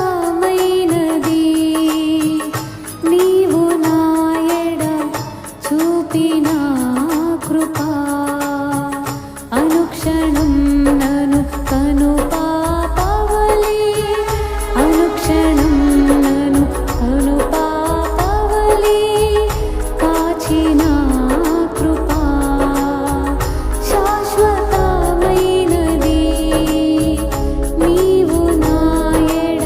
శాశ్వతమైనది నీవు నా ఎడ చూపిన కృపా అనుక్షణం నన్ను కను పాపవలే అనుక్షణం నన్ను కను పాపవలే కాచిన కృపా శాశ్వతమైనది నీవు నా ఎడ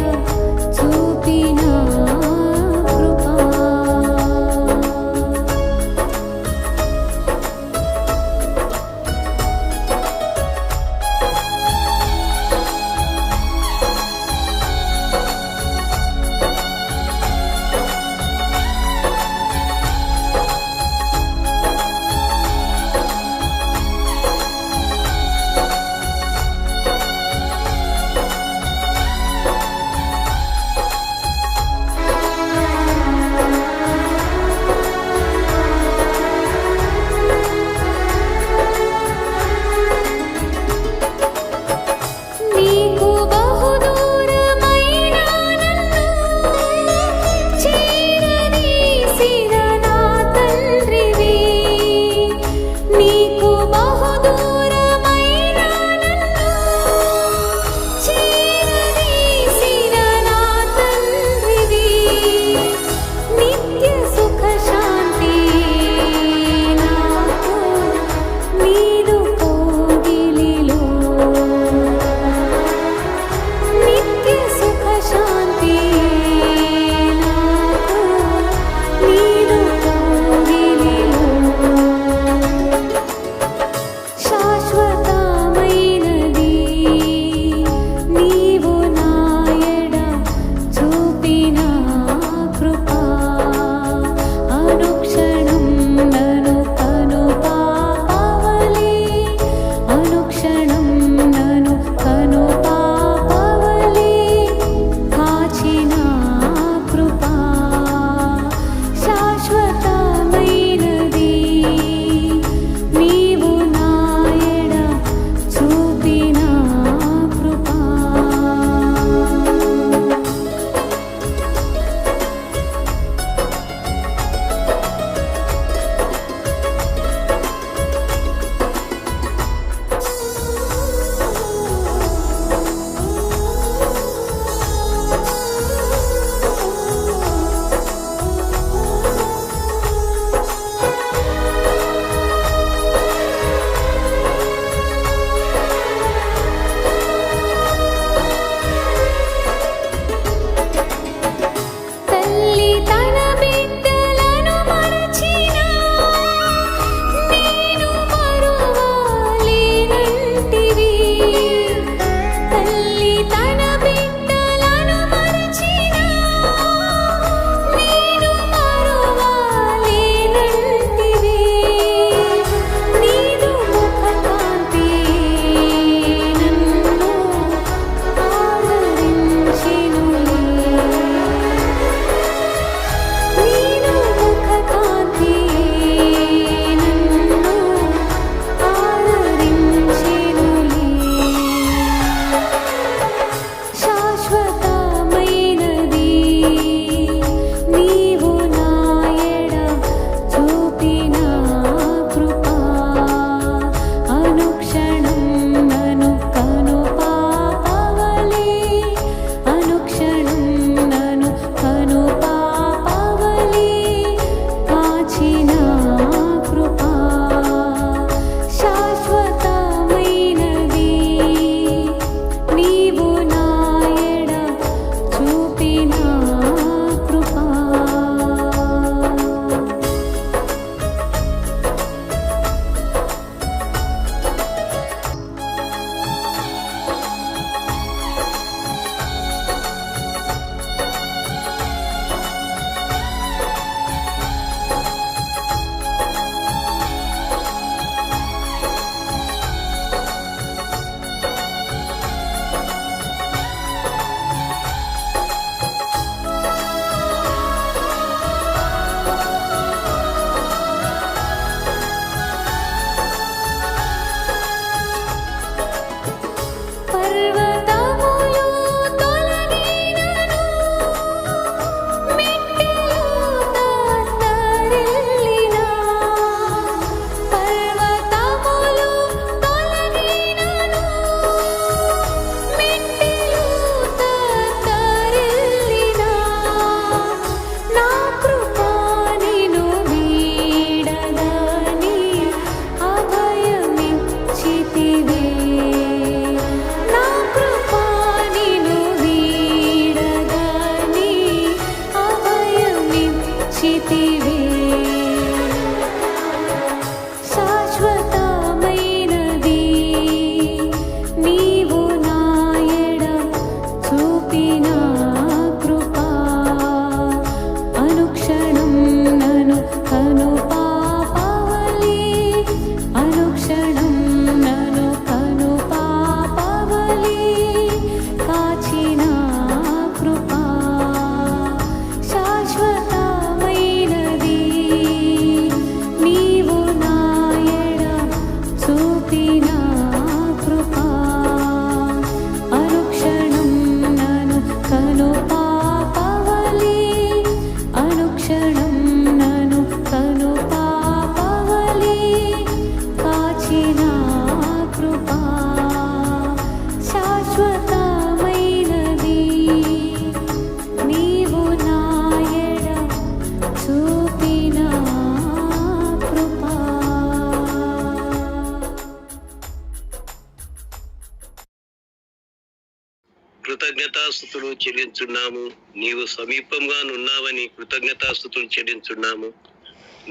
కృతజ్ఞతాస్తుతులు చెల్లించున్నాము. నీవు సమీపంగా నున్నావని కృతజ్ఞతాస్తుతులు చెల్లించున్నాము.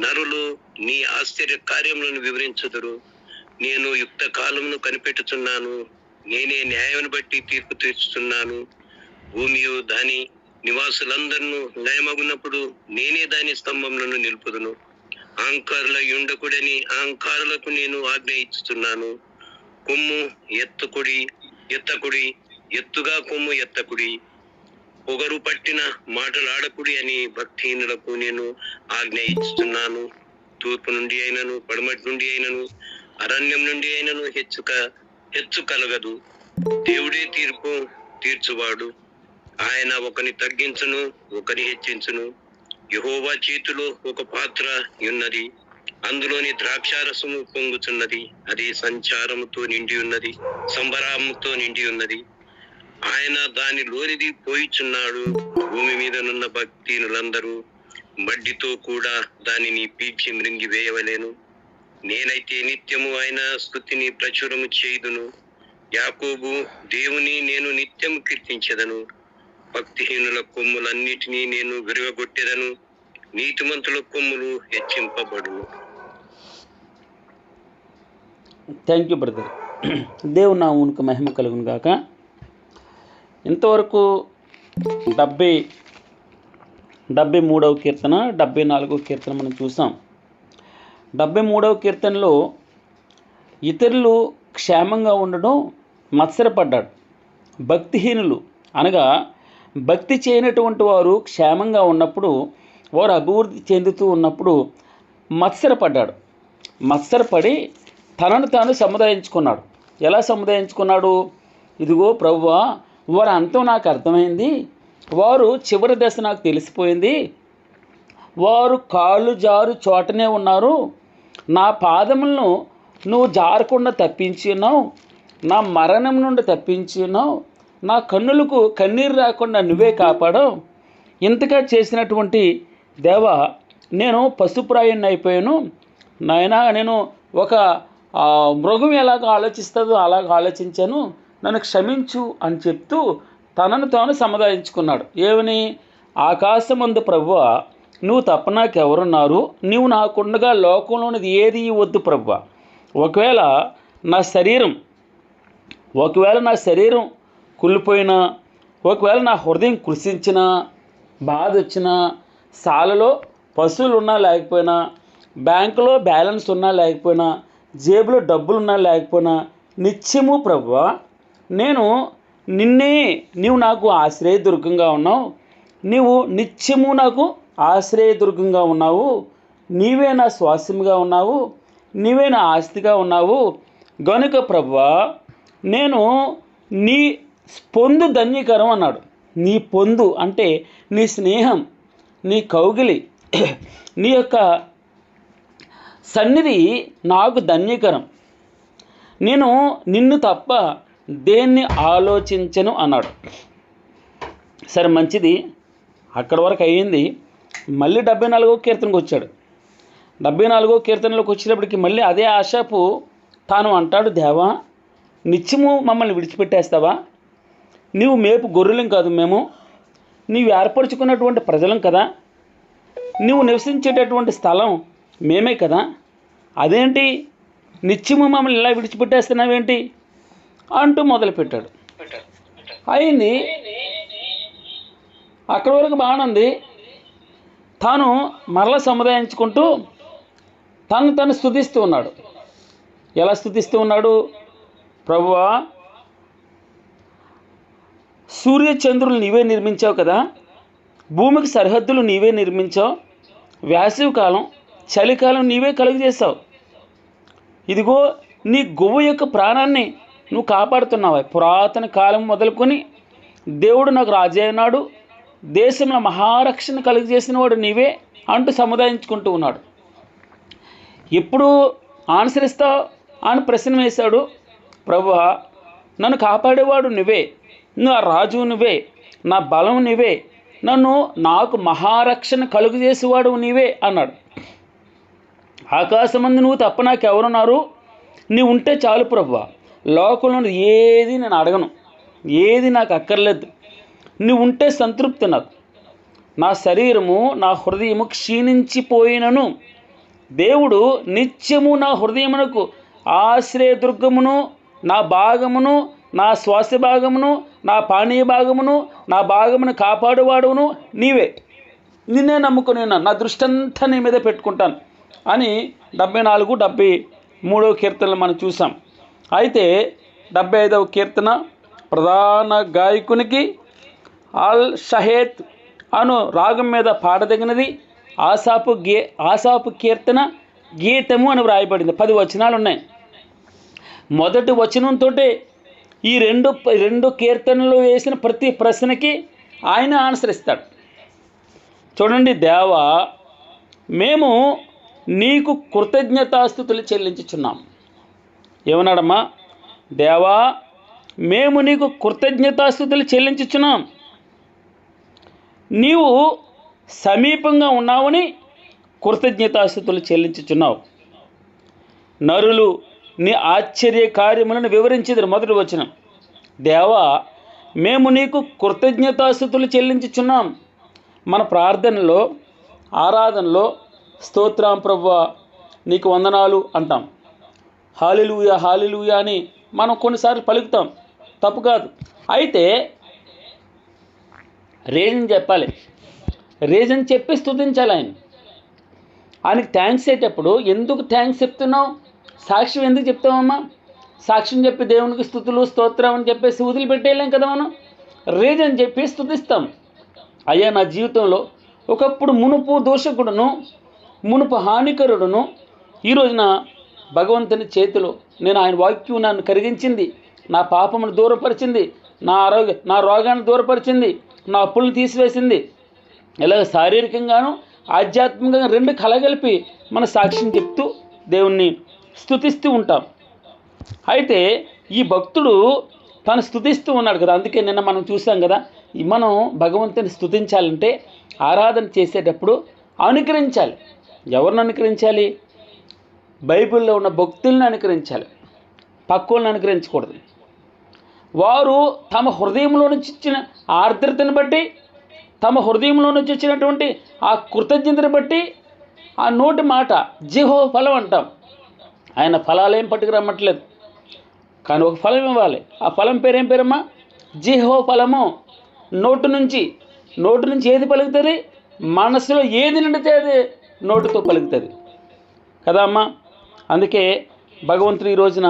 నరులు నీ ఆశ్చర్య కార్యములను వివరించుదురు. నేను యుక్త కాలమును కనిపెట్టుచున్నాను. నేనే న్యాయమును బట్టి తీర్పు తీర్చుతున్నాను. భూమియు దాని నివాసులందరినూ లయమగునప్పుడు నేనే దాని స్తంభములను నిలుపుదును. అహంకారుల యుండకుడని అహంకారులకు నేను ఆజ్ఞ ఇచ్చుచున్నాను. కొమ్ము ఎత్తకుడి, ఎత్తుగా కొమ్ము ఎత్తకుడి. పొగరు పట్టిన మాటలాడకుడి అని భక్తిహీనులకు నేను ఆజ్ఞ ఇస్తున్నాను. తూర్పు నుండి అయినను, పడమటి నుండి అయినను, అరణ్యం నుండి అయినను హెచ్చు కలగదు. దేవుడే తీర్పు తీర్చువాడు. ఆయన ఒకని తగ్గించును, ఒకని హెచ్చించును. యెహోవా చేతిలో ఒక పాత్ర ఉన్నది, అందులోని ద్రాక్షారసము పొంగుచున్నది. అది సంచారముతో నిండి ఉన్నది, సంబరాముతో నిండి ఉన్నది. ఆయన దానిలోనిది పోయిచున్నాడు. భూమి మీదనున్న భక్తినులందరూ మడ్డితో కూడా దానిని పీల్చి మృంగి వేయవలేను. నేనైతే నిత్యము ఆయన స్తుతిని ప్రచురము చేయుదును. యాకోబు దేవుని నేను నిత్యము కీర్తించెదను. భక్తిహీనుల కొమ్ములన్నిటినీ నేను విరగొట్టెదను. నీతిమంతుల కొమ్ములు హెచ్చింపబడును. Thank you brother. దేవుని నామమునకు మహిమ కలుగును గాక. ఇంతవరకు 73వ కీర్తన, 74వ కీర్తన మనం చూసాం. 73వ కీర్తనలో ఇతరులు క్షేమంగా ఉండడం మత్సరపడ్డాడు. భక్తిహీనులు అనగా భక్తి చేయనటువంటి వారు క్షేమంగా ఉన్నప్పుడు, వారు అభివృద్ధి చెందుతూ ఉన్నప్పుడు మత్సరపడ్డాడు. మత్సరపడి తనను తాను సముదాయించుకున్నాడు. ఎలా సముదాయించుకున్నాడు? ఇదిగో ప్రభువా, వారి అంతం నాకు అర్థమైంది, వారు చివరి దశ నాకు తెలిసిపోయింది, వారు కాళ్ళు జారు చోటనే ఉన్నారు, నా పాదములను నువ్వు జారకుండా తప్పించి ఉన్నావు, నా మరణం నుండి తప్పించి ఉన్నావు, నా కన్నులకు కన్నీరు రాకుండా నువ్వే కాపాడావు. ఇంతగా చేసినటువంటి దేవా, నేను పశుప్రాయాన్ని అయిపోయాను నాయనా, నేను ఒక మృగం ఎలాగ ఆలోచిస్తుందో అలాగ ఆలోచించాను, నన్ను క్షమించు అని చెప్తూ తనను తాను సముదాయించుకున్నాడు. ఏమని? ఆకాశమందు ప్రభువా, నువ్వు తప్ప నాకెవరున్నారు, నువ్వు నాకుండగా లోకంలోనిది ఏది వద్దు ప్రభువా. ఒకవేళ నా శరీరం కుళ్ళిపోయినా, ఒకవేళ నా హృదయం కృషించినా, బాధ వచ్చినా, సాలలో పశువులు ఉన్నా లేకపోయినా, బ్యాంకులో బ్యాలెన్స్ ఉన్నా లేకపోయినా, జేబులో డబ్బులున్నా లేకపోయినా, నిత్యము ప్రభువా నేను నీవు నాకు ఆశ్రయదుర్గంగా ఉన్నావు, నీవు నిత్యము నాకు ఆశ్రయదుర్గంగా ఉన్నావు, నీవే నా స్వాస్యంగా ఉన్నావు, నీవే నా ఆస్తిగా ఉన్నావు. గనుక ప్రభువా నేను నీ పొందు ధన్యకరం అన్నాడు. నీ పొందు అంటే నీ స్నేహం, నీ కౌగిలి, నీ యొక్క సన్నిధి నాకు ధన్యకరం. నేను నిన్ను తప్ప దేన్ని ఆలోచించను అన్నాడు. సరే మంచిది, అక్కడి వరకు అయ్యింది. మళ్ళీ 74వ కీర్తనకు వచ్చాడు. 74వ కీర్తనలోకి వచ్చేటప్పటికి మళ్ళీ అదే ఆశాపు తాను అంటాడు, దేవా నిత్యము మమ్మల్ని విడిచిపెట్టేస్తావా? నీవు మేపు గొర్రెలం కాదు మేము, నీవు ఏర్పరచుకున్నటువంటి ప్రజలం కదా, నీవు నివసించేటటువంటి స్థలం మేమే కదా, అదేంటి నిత్యము మమ్మల్ని ఇలా విడిచిపెట్టేస్తున్నావేంటి అంటూ మొదలుపెట్టాడు. అయింది, అక్కడి వరకు బాగుంది. తాను మరలా సముదాయించుకుంటూ తను స్తుతిస్తూ ఉన్నాడు. ఎలా స్తుతిస్తూ ఉన్నాడు? ప్రభువా, సూర్య చంద్రులు నీవే నిర్మించావు కదా, భూమికి సరిహద్దులు నీవే నిర్మించావు, వేసవి కాలం చలికాలం నీవే కలుగజేశావు. ఇదిగో నీ గువ్వ యొక్క ప్రాణాన్ని నువ్వు కాపాడుతున్నావా. పురాతన కాలం మొదలుకొని దేవుడు నాకు రాజు అయినాడు, దేశంలో మహారక్షణ కలుగజేసిన వాడు నీవే అంటూ సముదాయించుకుంటూ ఉన్నాడు. ఎప్పుడు ఆన్సరిస్తావు అని ప్రశ్న వేశాడు. ప్రభువా నన్ను కాపాడేవాడు నువ్వే, నా రాజు నువ్వే, నా బలం నువ్వే, నాకు మహారక్షణ కలుగజేసేవాడు నీవే అన్నాడు. ఆకాశమందు నువ్వు తప్ప నాకెవరున్నారు, నీవు ఉంటే చాలు ప్రభువా, లోకంలో ఏది నేను అడగను, ఏది నాకు అక్కర్లేదు, నువ్వు ఉంటే సంతృప్తి నాకు. నా శరీరము నా హృదయము క్షీణించిపోయినను దేవుడు నిత్యము నా హృదయమునకు ఆశ్రయదుర్గమును, నా భాగమును, నా శ్వాస భాగమును, నా పానీయ భాగమును, నా భాగమును కాపాడువాడును నీవే. నిన్నే నమ్ముకొని ఉన్నాను, నా దృష్టి అంతా నీ మీద పెట్టుకుంటాను అని 74, 73 కీర్తనలు మనం చూసాం. అయితే 75వ కీర్తన ప్రధాన గాయకునికి అల్ షహేత్ అను రాగం మీద పాడదగినది. ఆసాపు కీర్తన గీతము అని వ్రాయబడింది. 10 వచనాలు ఉన్నాయి. మొదటి వచనంతో ఈ రెండు కీర్తనలు వేసిన ప్రతి ప్రశ్నకి ఆయన ఆన్సర్ ఇస్తాడు. చూడండి, దేవా మేము నీకు కృతజ్ఞతాస్తుతులు చెల్లించుచున్నాం. ఏమన్నాడమ్మా? దేవా మేము నీకు కృతజ్ఞతాస్తుతులు చెల్లించుచున్నాం. నీవు సమీపంగా ఉన్నావని కృతజ్ఞతాస్తుతులు చెల్లించుచున్నావు. నరులు నీ ఆశ్చర్య కార్యములను వివరించేది. మొదటి వచనం, దేవా మేము నీకు కృతజ్ఞతాస్తుతులు చెల్లించుచున్నాం. మన ప్రార్థనలో, ఆరాధనలో స్తోత్రం ప్రభువా నీకు వందనాలు అంటాం. హల్లెలూయా హల్లెలూయా అని మనం కొన్నిసార్లు పలుకుతాం, తప్పు కాదు. అయితే రీజన్ చెప్పాలి, రీజన్ చెప్పి స్తుతించాలి. ఆయనకి థ్యాంక్స్ అయ్యేటప్పుడు ఎందుకు థ్యాంక్స్ చెప్తున్నావు, సాక్ష్యం ఎందుకు చెప్తామమ్మా? సాక్ష్యం చెప్పి దేవునికి స్తుతులు స్తోత్రం అని చెప్పేసి వదిలిపెట్టేయలేం కదా మనం. రీజన్ చెప్పి స్తుతిస్తాం. అయ్యా నా జీవితంలో ఒకప్పుడు మునుపు దోషకుడును, మునుపు హానికరుడును, ఈ రోజున భగవంతుని చేతిలో నేను ఆయన వాక్యం నన్ను కరిగించింది, నా పాపమును దూరపరిచింది, నా రోగాన్ని దూరపరిచింది, నా అప్పులను తీసివేసింది. ఇలాగ శారీరకంగాను ఆధ్యాత్మికంగా రెండు కలగలిపి మన సాక్ష్యం చెప్తూ దేవుణ్ణి స్తుతిస్తూ ఉంటాం. అయితే ఈ భక్తుడు తను స్తుతిస్తూ ఉన్నాడు కదా. అందుకే నిన్న మనం చూసాం కదా, మనం భగవంతుని స్తుతించాలంటే ఆరాధన చేసేటప్పుడు అనుకరించాలి. ఎవరిని అనుకరించాలి? బైబిల్లో ఉన్న భక్తులను అనుకరించాలి, పక్కోళ్ళని అనుకరించకూడదు. వారు తమ హృదయంలో నుంచి ఇచ్చిన ఆర్ద్రతను బట్టి, తమ హృదయంలో నుంచి వచ్చినటువంటి ఆ కృతజ్ఞతను బట్టి, ఆ నోటి మాట జెహోవా ఫలం అంటాం. ఆయన ఫలాలేం పట్టుకురమ్మట్లేదు, కానీ ఒక ఫలం ఇవ్వాలి. ఆ ఫలం పేరేం పేరమ్మా? జెహోవా ఫలము. నోటు నుంచి ఏది పలుకుతుంది? మనసులో ఏది నిండితే అది నోటుతో పలుకుతుంది కదా అమ్మా. అందుకే భగవంతుడు ఈ రోజున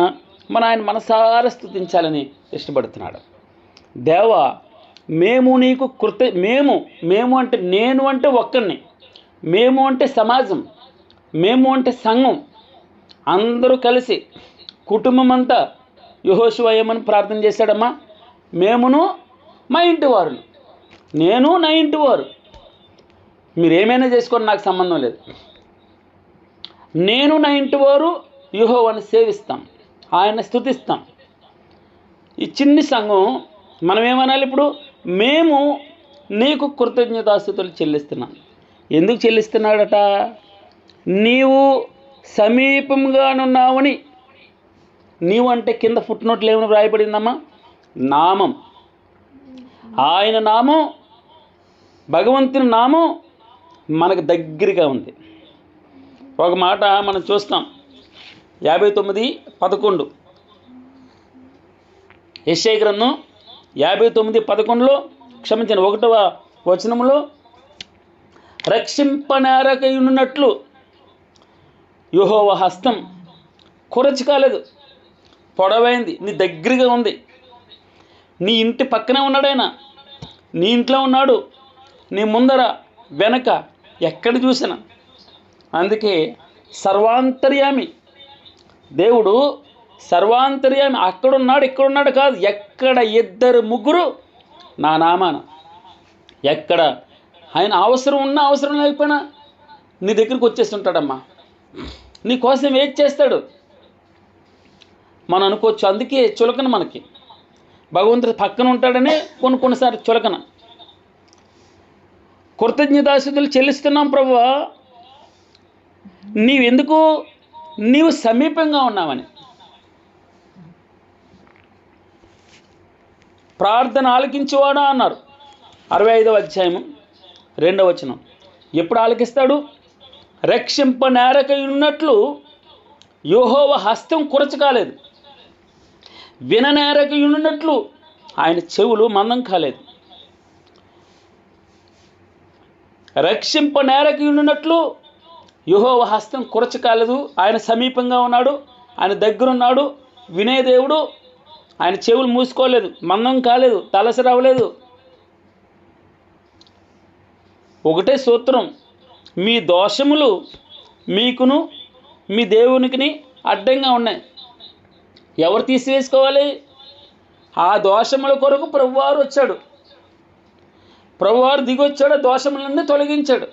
ఆయన మనసారా స్తుతించాలని ఇష్టపడుతున్నాడు. దేవా మేము నీకు మేము అంటే నేను అంటే ఒక్కడిని, మేము అంటే సమాజం, మేము అంటే సంఘం, అందరూ కలిసి కుటుంబం అంతా యెహోషువ ఏమని ప్రార్థన చేశాడమ్మా? మేమును మా ఇంటి వారు, నేను నా ఇంటి వారు, మీరేమైనా చేసుకొని నాకు సంబంధం లేదు, నేను నా ఇంటి వారు యెహోవాను సేవిస్తాం, ఆయన స్తుతిస్తాం. ఈ చిన్ని సంఘం మనం ఏమనాలి ఇప్పుడు? మేము నీకు కృతజ్ఞతాస్తుతులు చెల్లిస్తున్నాం. ఎందుకు చెల్లిస్తున్నాడట? నీవు సమీపంగానున్నావని. నీవు అంటే కింద ఫుట్ నోట్లు ఏమైనా వ్రాయబడిందమ్మా? నామం. ఆయన నామం, భగవంతుని నామం మనకు దగ్గరగా ఉంది. ఒక మాట మనం చూస్తాం, 59:11 యెషయా గ్రంథం 59:11లో క్షమించండి 1వ వచనంలో, రక్షింపనేరకయున్నట్లు యెహోవా హస్తం కురచి కాలేదు, పొడవైంది, నీ దగ్గరగా ఉంది. నీ ఇంటి పక్కనే ఉన్నాడు ఆయన, నీ ఇంట్లో ఉన్నాడు, నీ ముందర వెనక ఎక్కడ చూసినా. అందుకే సర్వాంతర్యామి దేవుడు, సర్వాంతర్యామి. అక్కడున్నాడు ఇక్కడున్నాడు కాదు, ఎక్కడ 2-3 నా నామాన, ఎక్కడ ఆయన అవసరం ఉన్నా అవసరం లేకపోయినా నీ దగ్గరికి వచ్చేస్తుంటాడమ్మా. నీ కోసం వెయిట్ చేస్తాడు. మనం అనుకోవచ్చు, అందుకే చులకన మనకి. భగవంతుడు పక్కన ఉంటాడని కొన్నిసార్లు చులకన. కృతజ్ఞతాస్తుతులు చెల్లిస్తున్నాం ప్రభువా, నీవు సమీపంగా ఉన్నావని. ప్రార్థన ఆలకించేవాడా అన్నారు. 65వ అధ్యాయము 2వ వచనం. ఎప్పుడు ఆలకిస్తాడు? రక్షింపనేరకయున్నట్లు యెహోవా హస్తం కురచకాలేదు, విననేరకయున్నట్లు ఆయన చెవులు మందం కాలేదు. రక్షింపనేరకయున్నట్లు యెహోవా హస్తం కురచకాలేదు, ఆయన సమీపంగా ఉన్నాడు, ఆయన దగ్గరున్నాడు, వినే దేవుడు. ఆయన చెవులు మూసుకోలేదు, మందం కాలేదు, తలసరి అవ్వలేదు. ఒకటే సూత్రం, మీ దోషములు మీకును మీ దేవునికి అడ్డంగా ఉన్నాయి. ఎవరు తీసివేసుకోవాలి? ఆ దోషముల కొరకు ప్రభువారు వచ్చాడు. ప్రభువారు దిగొచ్చాడు, దోషములన్నీ తొలగించాడు.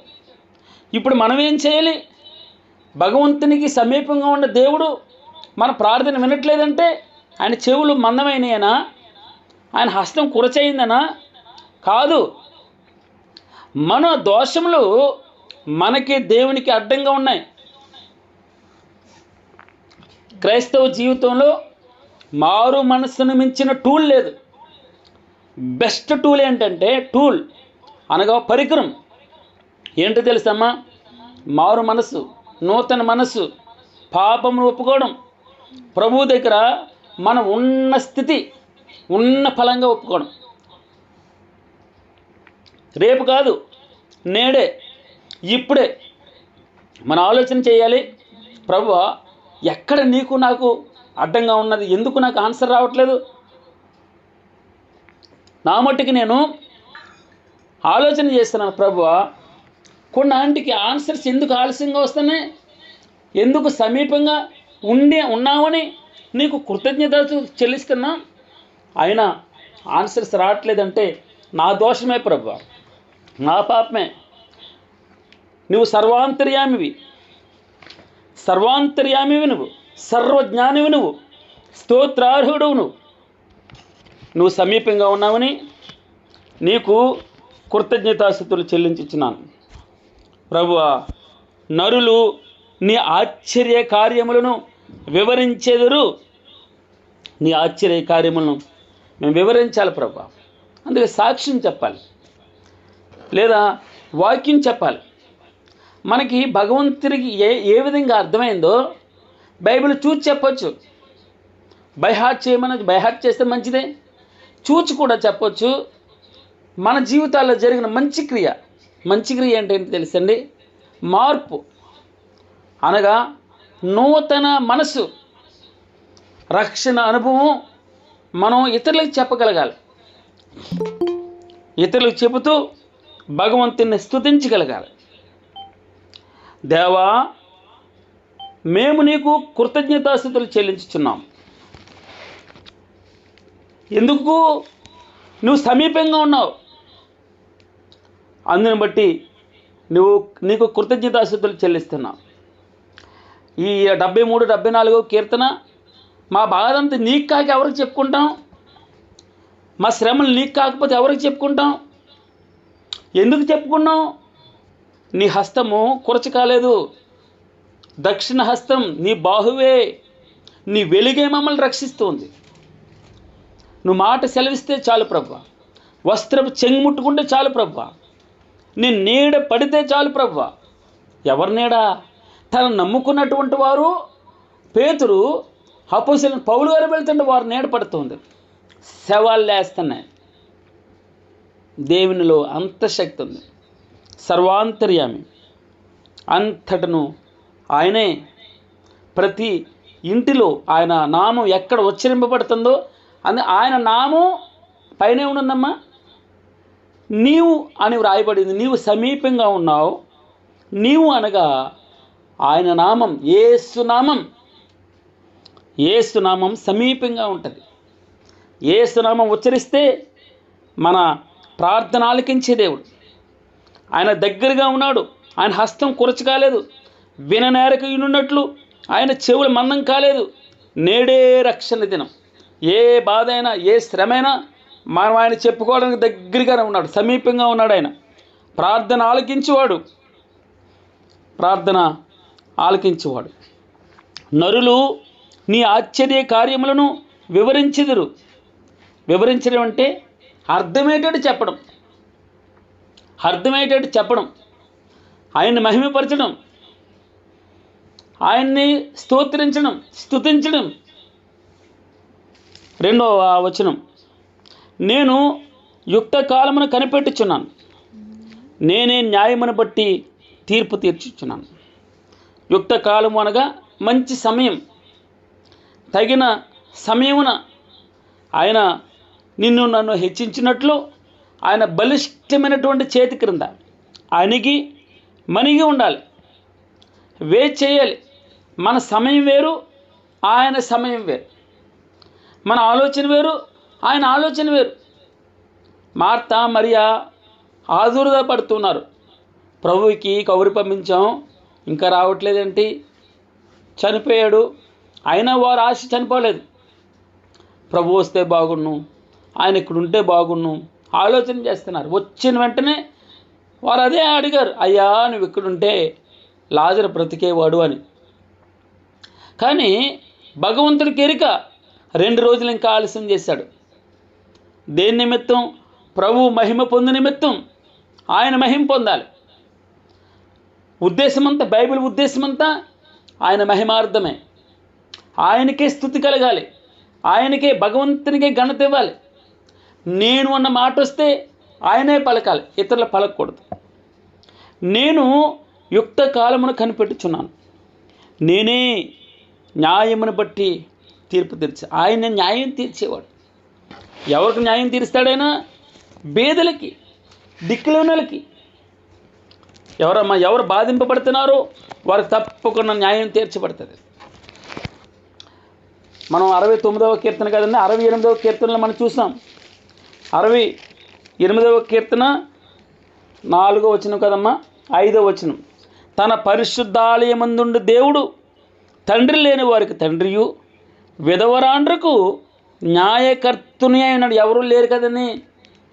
ఇప్పుడు మనం ఏం చేయాలి? భగవంతునికి సమీపంగా ఉన్న దేవుడు మన ప్రార్థన వినట్లేదంటే ఆయన చెవులు మందమైనయనా? ఆయన హస్తం కురచయిందనా? కాదు. మన దోషములు మనకి దేవునికి అడ్డంగా ఉన్నాయి. క్రైస్తవ జీవితంలో మారు మనస్సును మించిన టూల్ లేదు. బెస్ట్ టూల్ ఏంటంటే, టూల్ అనగా పరికరం ఏంటో తెలుసమ్మా? మారు మనస్సు, నూతన మనస్సు, పాపమును ఒప్పుకోవడం, ప్రభు దగ్గర మనం ఉన్న స్థితి ఉన్న ఫలంగా ఒప్పుకోవడం. రేపు కాదు, నేడే, ఇప్పుడే మన ఆలోచన చేయాలి. ప్రభువా, ఎక్కడ నీకు నాకు అడ్డంగా ఉన్నది? ఎందుకు నాకు ఆన్సర్ రావట్లేదు? నా మట్టుకి నేను ఆలోచన చేస్తున్నాను. ప్రభువా, కొన్నాంటికి ఆన్సర్స్ ఎందుకు ఆలస్యంగా వస్తున్నాయి? ఎందుకు సమీపంగా ఉన్నామని నీకు కృతజ్ఞత చెల్లిస్తున్నా, అయినా ఆన్సర్స్ రావట్లేదంటే నా దోషమే ప్రభువా, నా పాపమే. నువ్వు సర్వాంతర్యామివి, నువ్వు సర్వజ్ఞానివి, నువ్వు స్తోత్రార్హుడు, నువ్వు సమీపంగా ఉన్నావని నీకు కృతజ్ఞతాస్తుతులు చెల్లించుచున్నాను. ప్రభువా, నరులు నీ ఆశ్చర్య కార్యములను వివరించెదరు. నీ ఆశ్చర్య కార్యములను మేము వివరించాలి ప్రభువా. అందుకే సాక్ష్యం చెప్పాలి, లేదా వాక్యం చెప్పాలి. మనకి భగవంతుడికి ఏ విధంగా అర్థమైందో బైబిల్ చూచి చెప్పొచ్చు. బైహార్ట్ చేయమని బైహార్ట్ చేస్తే మంచిదే, చూచి కూడా చెప్పొచ్చు. మన జీవితాల్లో జరిగిన మంచి క్రియ ఏంటంటే తెలుసండి? మార్పు అనగా నూతన మనసు, రక్షణ అనుభవం మనం ఇతరులకు చెప్పగలగాలి. ఇతరులకు చెబుతూ భగవంతుని స్తుతించగలగాలి. దేవా, మేము నీకు కృతజ్ఞతాస్తుతులు చెల్లించుచున్నాం. ఎందుకు? నువ్వు సమీపంగా ఉన్నావు, అందుని బట్టి నీకు కృతజ్ఞతాస్తుతులు చెల్లిస్తున్నావు. ఈ 73, 74 కీర్తన, మా బాధంతా నీకు కాక ఎవరికి చెప్పుకుంటాం? మా శ్రమలు నీకు కాకపోతే ఎవరికి చెప్పుకుంటాం? ఎందుకు చెప్పుకున్నాం? నీ హస్తము కురచ కాలేదు, దక్షిణ హస్తం నీ బాహువే, నీ వెలుగే మమ్మల్ని రక్షిస్తుంది. నువ్వు మాట సెలవిస్తే చాలు ప్రభువా, వస్త్రపు చెంగు ముట్టుకుంటే చాలు ప్రభువా, నీ నీడ పడితే చాలు ప్రభువా. ఎవరి నీడ? తను నమ్ముకున్నటువంటి వారు. పేతురు అపోస్తలుడైన పౌలు గారు వెళ్తుంటే వారు నీడ పడుతుంది, శవాలు లేస్తున్నాయి. దేవునిలో అంత శక్తి ఉంది. సర్వాంతర్యామి, అంతటను ఆయనే. ప్రతి ఇంటిలో ఆయన నామం ఎక్కడ ఉచ్చరింపబడుతుందో ఆయన నామం పైనే ఉందమ్మా. నీవు అని వ్రాయబడింది. నీవు సమీపంగా ఉన్నావు. నీవు అనగా ఆయన నామం, యేసునామం సమీపంగా ఉంటుంది. యేసునామం ఉచ్చరిస్తే మన ప్రార్థన ఆలకించే దేవుడు. ఆయన దగ్గరగా ఉన్నాడు. ఆయన హస్తం కురచ కాలేదు, విననేరకయున్నట్లు ఆయన చెవులు మందం కాలేదు. నేడే రక్షణ దినం. ఏ బాధ అయినా, ఏ శ్రమ అయినా మనం ఆయన చెప్పుకోవడానికి దగ్గరగానే ఉన్నాడు, సమీపంగా ఉన్నాడు. ఆయన ప్రార్థన ఆలకించేవాడు. నరులు నీ ఆశ్చర్య కార్యములను వివరించెదరు. వివరించడం అంటే అర్థమయ్యేటట్టు చెప్పడం. అర్థమయ్యేటట్టు చెప్పడం, ఆయన్ని మహిమపరచడం, ఆయన్ని స్తుతించడం. 2వ వచనం, నేను యుక్త కాలమును కనిపెట్టుచున్నాను, నేనే న్యాయమును బట్టి తీర్పు తీర్చుచున్నాను. యుక్త కాలము అనగా మంచి సమయం, తగిన సమయమున ఆయన నిన్ను నన్ను హెచ్చించినట్లు ఆయన బలిష్టమైనటువంటి చేతి క్రింద అణిగి మణిగి ఉండాలి. వెయిట్ చేయాలి. మన సమయం వేరు, ఆయన సమయం వేరు. మన ఆలోచన వేరు, ఆయన ఆలోచన వేరు. మార్తా మరియా ఆదుర్దా పడుతున్నారు. ప్రభువుకి కబురు పంపించాం, ఇంకా రావట్లేదేంటి, చనిపోయాడు. అయినా వారు ఆశ చనిపోలేదు. ప్రభు వస్తే బాగుండు, ఆయన ఇక్కడ ఉంటే బాగుండు ఆలోచన చేస్తున్నారు. వచ్చిన వెంటనే వారు అదే అడిగారు, అయ్యా నువ్వు ఇక్కడుంటే లాజరు బ్రతికేవాడు అని. కానీ భగవంతుడికి ఎరిక 2 రోజులు ఇంకా ఆలస్యం చేశాడు. దేని నిమిత్తం? ప్రభు మహిమ పొందు నిమిత్తం. ఆయన మహిమ పొందాలి. ఉద్దేశమంతా, బైబిల్ ఉద్దేశమంతా ఆయన మహిమార్థమే. ఆయనకే స్తుతి కలగాలి, ఆయనకే, భగవంతునికే ఘనత ఇవ్వాలి. నేను అన్న మాట వస్తే ఆయనే పలకాలి, ఇతరులు పలకూడదు. నేను యుక్త కాలమును కనిపెట్టుచున్నాను, నేనే న్యాయమును బట్టి తీర్పు తీర్చా. ఆయన న్యాయం తీర్చేవాడు. ఎవరికి న్యాయం తీరుస్తాడైనా? బేదలకి, దిక్కులేనోళ్ళకి. ఎవరు బాధింపబడుతున్నారో వారికి తప్పకుండా న్యాయం తీర్చబడుతుంది. మనం 69వ కీర్తన కదండి, 68వ కీర్తనలో మనం చూసాం. 68వ కీర్తన 4వ వచనం కదమ్మా, 5వ వచనం. తన పరిశుద్ధాలయమందుండు దేవుడు తండ్రి లేని వారికి తండ్రియు, విధవరాండ్రకు న్యాయకర్తుని అయినాడు. ఎవరు లేరు కదని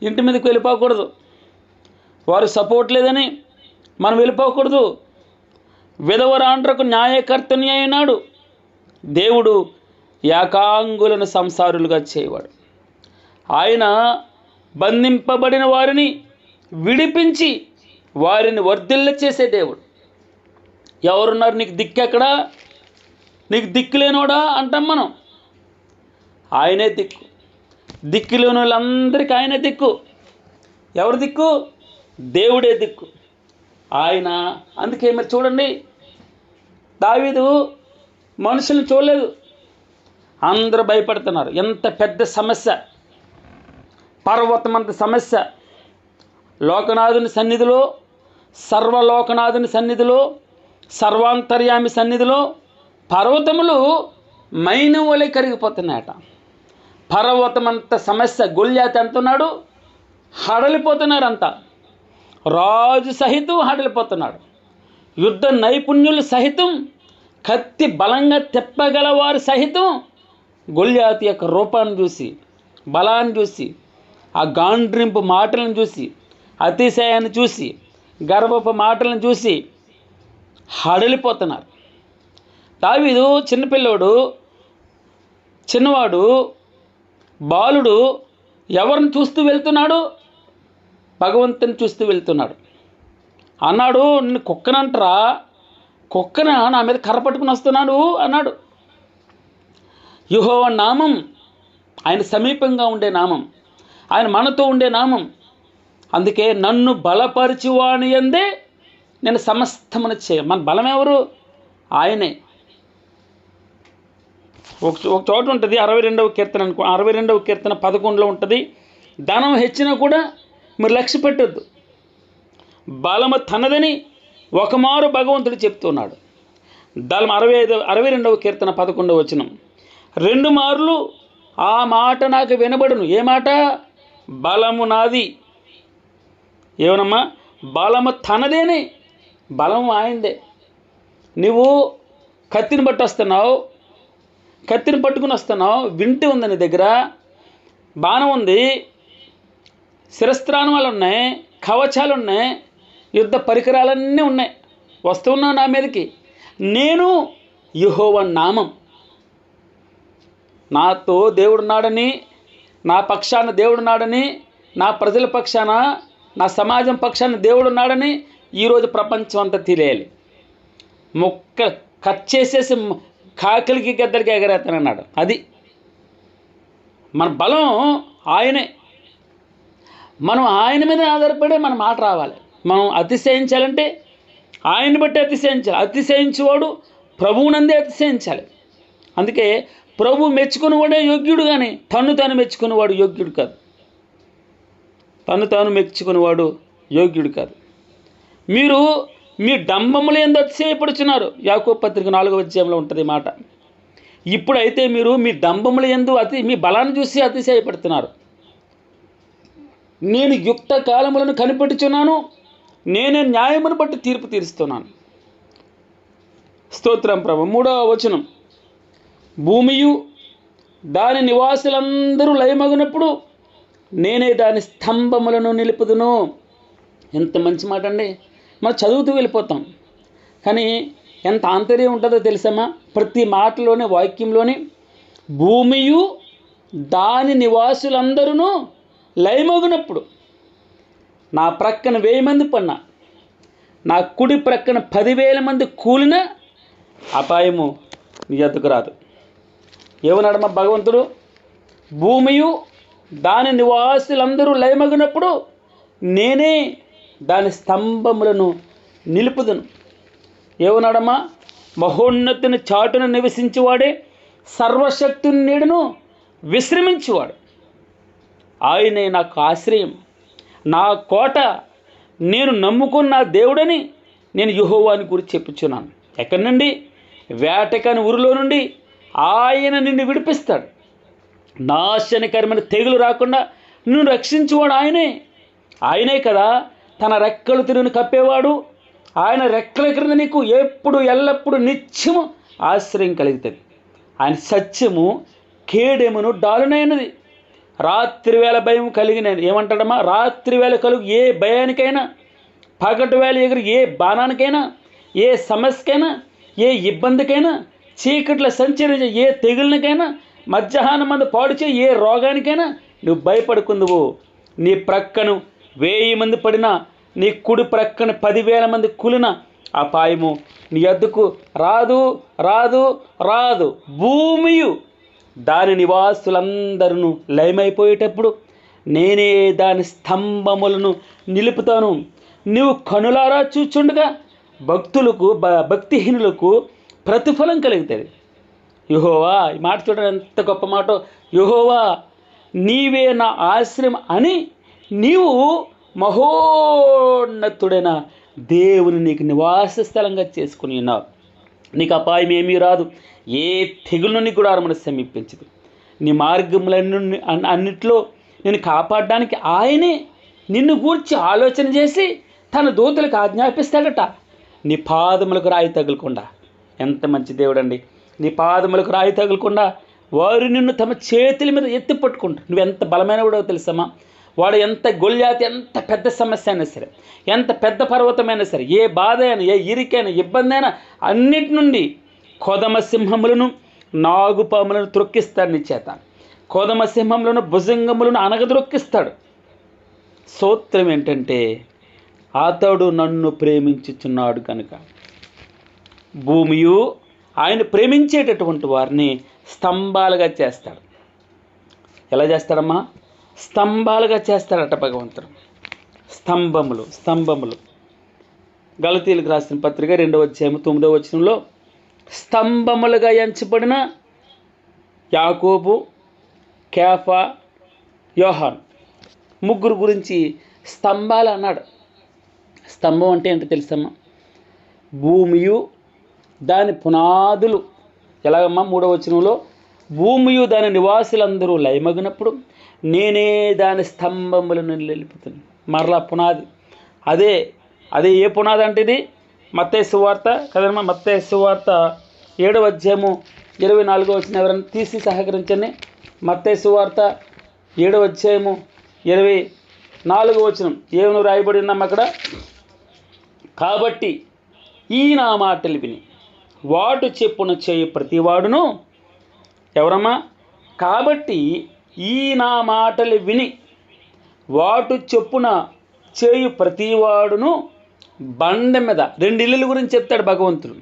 ఇంటి మీదకి వెళ్ళిపోకూడదు, వారు సపోర్ట్ లేదని మనం వెళ్ళిపోకూడదు. విధవరాండ్రకు న్యాయకర్తుని అయినాడు దేవుడు, ఏకాంగులను సంసారులుగా చేయవాడు. ఆయన బంధింపబడిన వారిని విడిపించి వారిని వర్ధిల్ల చేసే దేవుడు. ఎవరున్నారు నీకు దిక్కెక్కడా? నీకు దిక్కులేనోడా అంటాం మనం. ఆయనే దిక్కు. దిక్కులేని వాళ్ళందరికీ ఆయనే దిక్కు. ఎవరు దిక్కు? దేవుడే దిక్కు. ఆయన, అందుకే మరి చూడండి, దావీదు మనుషుల్ని చూడలేదు, అందరూ భయపడుతున్నారు. ఎంత పెద్ద సమస్య, పర్వతమంత సమస్య. లోకనాథుని సన్నిధిలో, సర్వలోకనాథుని సన్నిధిలో, సర్వాంతర్యామి సన్నిధిలో పర్వతములు మైనం వలె కరిగిపోతున్నాయట. పర్వతమంత సమస్య. గొల్యాత్ అంటున్నాడు, హడలిపోతున్నారు అంతా. రాజు సహితం హడలిపోతున్నాడు. యుద్ధ నైపుణ్యులు సహితం, కత్తి బలంగా తెప్పగలవారు సహితం గొల్యాతు యొక్క రూపాన్ని చూసి, బలాన్ని చూసి, ఆ గాండ్రింపు మాటలను చూసి, అతిశయాన్ని చూసి, గర్వపు మాటలను చూసి హడలిపోతున్నారు. దావీదు చిన్నపిల్లోడు, చిన్నవాడు, బాలుడు. ఎవరిని చూస్తూ వెళ్తున్నాడు? భగవంతుని చూస్తూ వెళ్తున్నాడు. అన్నాడు, నిన్ను కుక్కనంటరా, కుక్కన నా మీద కర్ర పట్టుకుని వస్తున్నాడు అన్నాడు. యెహోవా నామం ఆయన సమీపంగా ఉండే నామం, ఆయన మనతో ఉండే నామం. అందుకే నన్ను బలపరిచివాని యందే నేను సమస్తమును మన బలం ఎవరు? ఆయనే. ఒక చోట ఉంటుంది, 62వ కీర్తన 62వ కీర్తన 11లో ఉంటుంది. ధనం హెచ్చినా కూడా మీరు లక్ష్య పెట్టద్దు, బలము తనదని ఒకమారు భగవంతుడు చెప్తున్నాడు. 62వ కీర్తన 11వ వచనం. 2 మార్లు ఆ మాట నాకు వినబడును. ఏ మాట? బలము నాది. ఏమనమ్మా? బలము తనదేనే, బలం ఆయనదే. నువ్వు కత్తిని బట్టి వస్తున్నావు, కత్తిని పట్టుకుని వస్తున్నావు, వింటి ఉంది నీ దగ్గర, బాణం ఉంది, శిరస్త్రాణాలు ఉన్నాయి, కవచాలు ఉన్నాయి, యుద్ధ పరికరాలన్నీ ఉన్నాయి, వస్తున్నావు నా మీదకి. నేను యెహోవా నామం, నాతో దేవుడున్నాడని, నా పక్షాన దేవుడున్నాడని, నా ప్రజల పక్షాన నా సమాజం పక్షాన దేవుడు ఉన్నాడని ఈరోజు ప్రపంచం అంతా తెలియాలి. మొక్క కట్ చేసేసి కాకిలికి గద్దరికి ఎగరేస్తానన్నాడు. అది మన బలం ఆయనే. మనం ఆయన మీద ఆధారపడే మన మాట రావాలి. మనం అతిశయించాలంటే ఆయన్ని బట్టి అతిశయించాలి. అతిశయించేవాడు ప్రభువునందే అతిశయించాలి. అందుకే ప్రభు మెచ్చుకునేవాడే యోగ్యుడు, కానీ తను తాను మెచ్చుకునేవాడు యోగ్యుడు కాదు. తను తాను మెచ్చుకునేవాడు యోగ్యుడు కాదు. మీరు మీ డంబములు ఎందు అతిశయపడుచున్నారు. యాకోబు పత్రిక 4వ అధ్యాయంలో ఉంటుంది మాట. ఇప్పుడైతే మీరు మీ డంబములు ఎందు మీ బలాన్ని చూసి అతిశయపడుతున్నారు. నేను యుక్త కాలములను కనిపెట్టుచున్నాను, నేనే న్యాయమును బట్టి తీర్పు తీరుస్తున్నాను. స్తోత్రం ప్రభు. 3వ వచనం, భూమియు దాని నివాసులందరూ లయమగినప్పుడు నేనే దాని స్తంభములను నిలుపుదును. ఎంత మంచి మాట అండి. మనం చదువుతూ వెళ్ళిపోతాం, కానీ ఎంత ఆంతర్యం ఉంటుందో తెలుసమ్మా. ప్రతి మాటలోనే వాక్యంలోని భూమియు దాని నివాసులందరూ లయమగినప్పుడు, నా ప్రక్కన 1000 మంది పన్నా, నా కుడి ప్రక్కన 10,000 మంది కూలిన అపాయము నీ ఎద్దుకు రాదు. ఏమన్నాడమ్మా భగవంతుడు? భూమియు దాని నివాసులందరూ లయమగినప్పుడు నేనే దాని స్తంభములను నిలుపుదును. ఏమన్నాడమ్మా? మహోన్నతుని చాటును నివసించేవాడే సర్వశక్తుని నీడను విశ్రమించేవాడు. ఆయనే నాకు ఆశ్రయం, నా కోట, నేను నమ్ముకున్న దేవుడని నేను యెహోవాని గురించి చెప్పుచున్నాను. ఎక్కడి నుండి? వేటకాని ఊరిలో నుండి ఆయన నిన్ను విడిపిస్తాడు. నాశనకరమైన తెగులు రాకుండా నిన్ను రక్షించేవాడు ఆయనే కదా. తన రెక్కలు తిరుగుని కప్పేవాడు. ఆయన రెక్కల క్రింద నీకు ఎప్పుడు ఎల్లప్పుడూ నిత్యము ఆశ్రయం కలుగుతుంది. ఆయన సత్యము కేడెమును డాలునైనది. రాత్రి వేళ భయం కలిగిన ఏమంటాడమ్మా? రాత్రి వేళ కలుగు ఏ భయానికైనా, పగటి వేళ ఎగురు ఏ బాణానికైనా, ఏ సమస్యకైనా, ఏ ఇబ్బందికైనా, చీకట్ల సంచరించే ఏ తెగులనికైనా, మధ్యాహ్నం మంది పాడుచే ఏ రోగానికైనా నువ్వు భయపడుకుందువు. నీ ప్రక్కను 1000 మంది పడినా, నీ కుడి ప్రక్కన 10,000 మంది కూలిన అపాయము నీ ఎద్దుకు రాదు రాదు రాదు. భూమియు దాని నివాసులందరూ లయమైపోయేటప్పుడు నేనే దాని స్తంభములను నిలుపుతాను. నీవు కనులారా చూచుండగా భక్తిహీనులకు ప్రతిఫలం కలుగుతుంది. యెహోవా, ఈ మాట చూడండి ఎంత గొప్ప మాట. యెహోవా నీవే నా ఆశ్రయం అని నీవు మహోన్నతుడైన దేవుని నీకు నివాస స్థలంగా చేసుకుని ఉన్నావు. నీకు అపాయం ఏమీ రాదు. ఏ తెగులు నీ గుడారమును సమీపించదు. నీ మార్గములన్నీ అన్నిట్లో నేను కాపాడడానికి ఆయనే నిన్ను గూర్చి ఆలోచన చేసి తన దూతలకు ఆజ్ఞాపిస్తాడట. నీ పాదములకు రాయి తగులకుండా. ఎంత మంచి దేవుడండి. నీ పాదములకు రాయి తగులకుండా వారు నిన్ను తమ చేతుల మీద ఎత్తి పట్టుకుంటారు. నువ్వెంత బలమైన వాడో తెలుసమ్మా. వాడు ఎంత గొల్యాతి, ఎంత పెద్ద సమస్య అయినా సరే, ఎంత పెద్ద పర్వతమైనా సరే, ఏ బాధ అయినా, ఏ ఇరికైనా, ఇబ్బంది అయినా అన్నిటి నుండి కొదమ సింహములను నాగుపాములను త్రొక్కిస్తాడు నీ చేత. కొదమ సింహములను భుజంగములను అనగద్రొక్కిస్తాడు. సూత్రం ఏంటంటే అతడు నన్ను ప్రేమించుచున్నాడు కనుక. భూమియు ఆయన ప్రేమించేటటువంటి వారిని స్తంభాలుగా చేస్తాడు. ఎలా చేస్తాడమ్మా? స్తంభాలుగా చేస్తాడట భగవంతుడు. స్తంభములు. గలతీయులకు రాసిన పత్రిక 2వ అధ్యాయం 9వ వచనంలో స్తంభములుగా ఎంచబడిన యాకోబు, కేఫా, యోహాన్ ముగ్గురు గురించి స్తంభాలు అన్నాడు. స్తంభం అంటే ఏంటో తెలుసమ్మా? భూమియు దాని పునాదులు. ఎలాగమ్మా? 3వ వచనంలో భూమియు దాని నివాసులందరూ లయమగినప్పుడు నేనే దాని స్తంభములను నిలుపుతాను. మరలా పునాది అదే ఏ పునాది అంటే ఇది మత్తయి సువార్త కదమ్మా. మత్తయి సువార్త 7వ అధ్యాయము 24వ వచనం ఎవరైనా తీసి సహకరించండి. మత్తయి సువార్త 7వ అధ్యాయము 24వ వచనం ఏమని రాయబడి ఉన్నాం అక్కడ? కాబట్టి ఈ నా మాటలు విని వాడు చెప్పున చేయి ప్రతివాడును. ఎవరమ్మా? కాబట్టి ఈ నా మాటలు విని వాటు చొప్పున చేయు ప్రతివాడును బండ మీద, 2 ఇళ్ళ గురించి చెప్తాడు భగవంతుడు.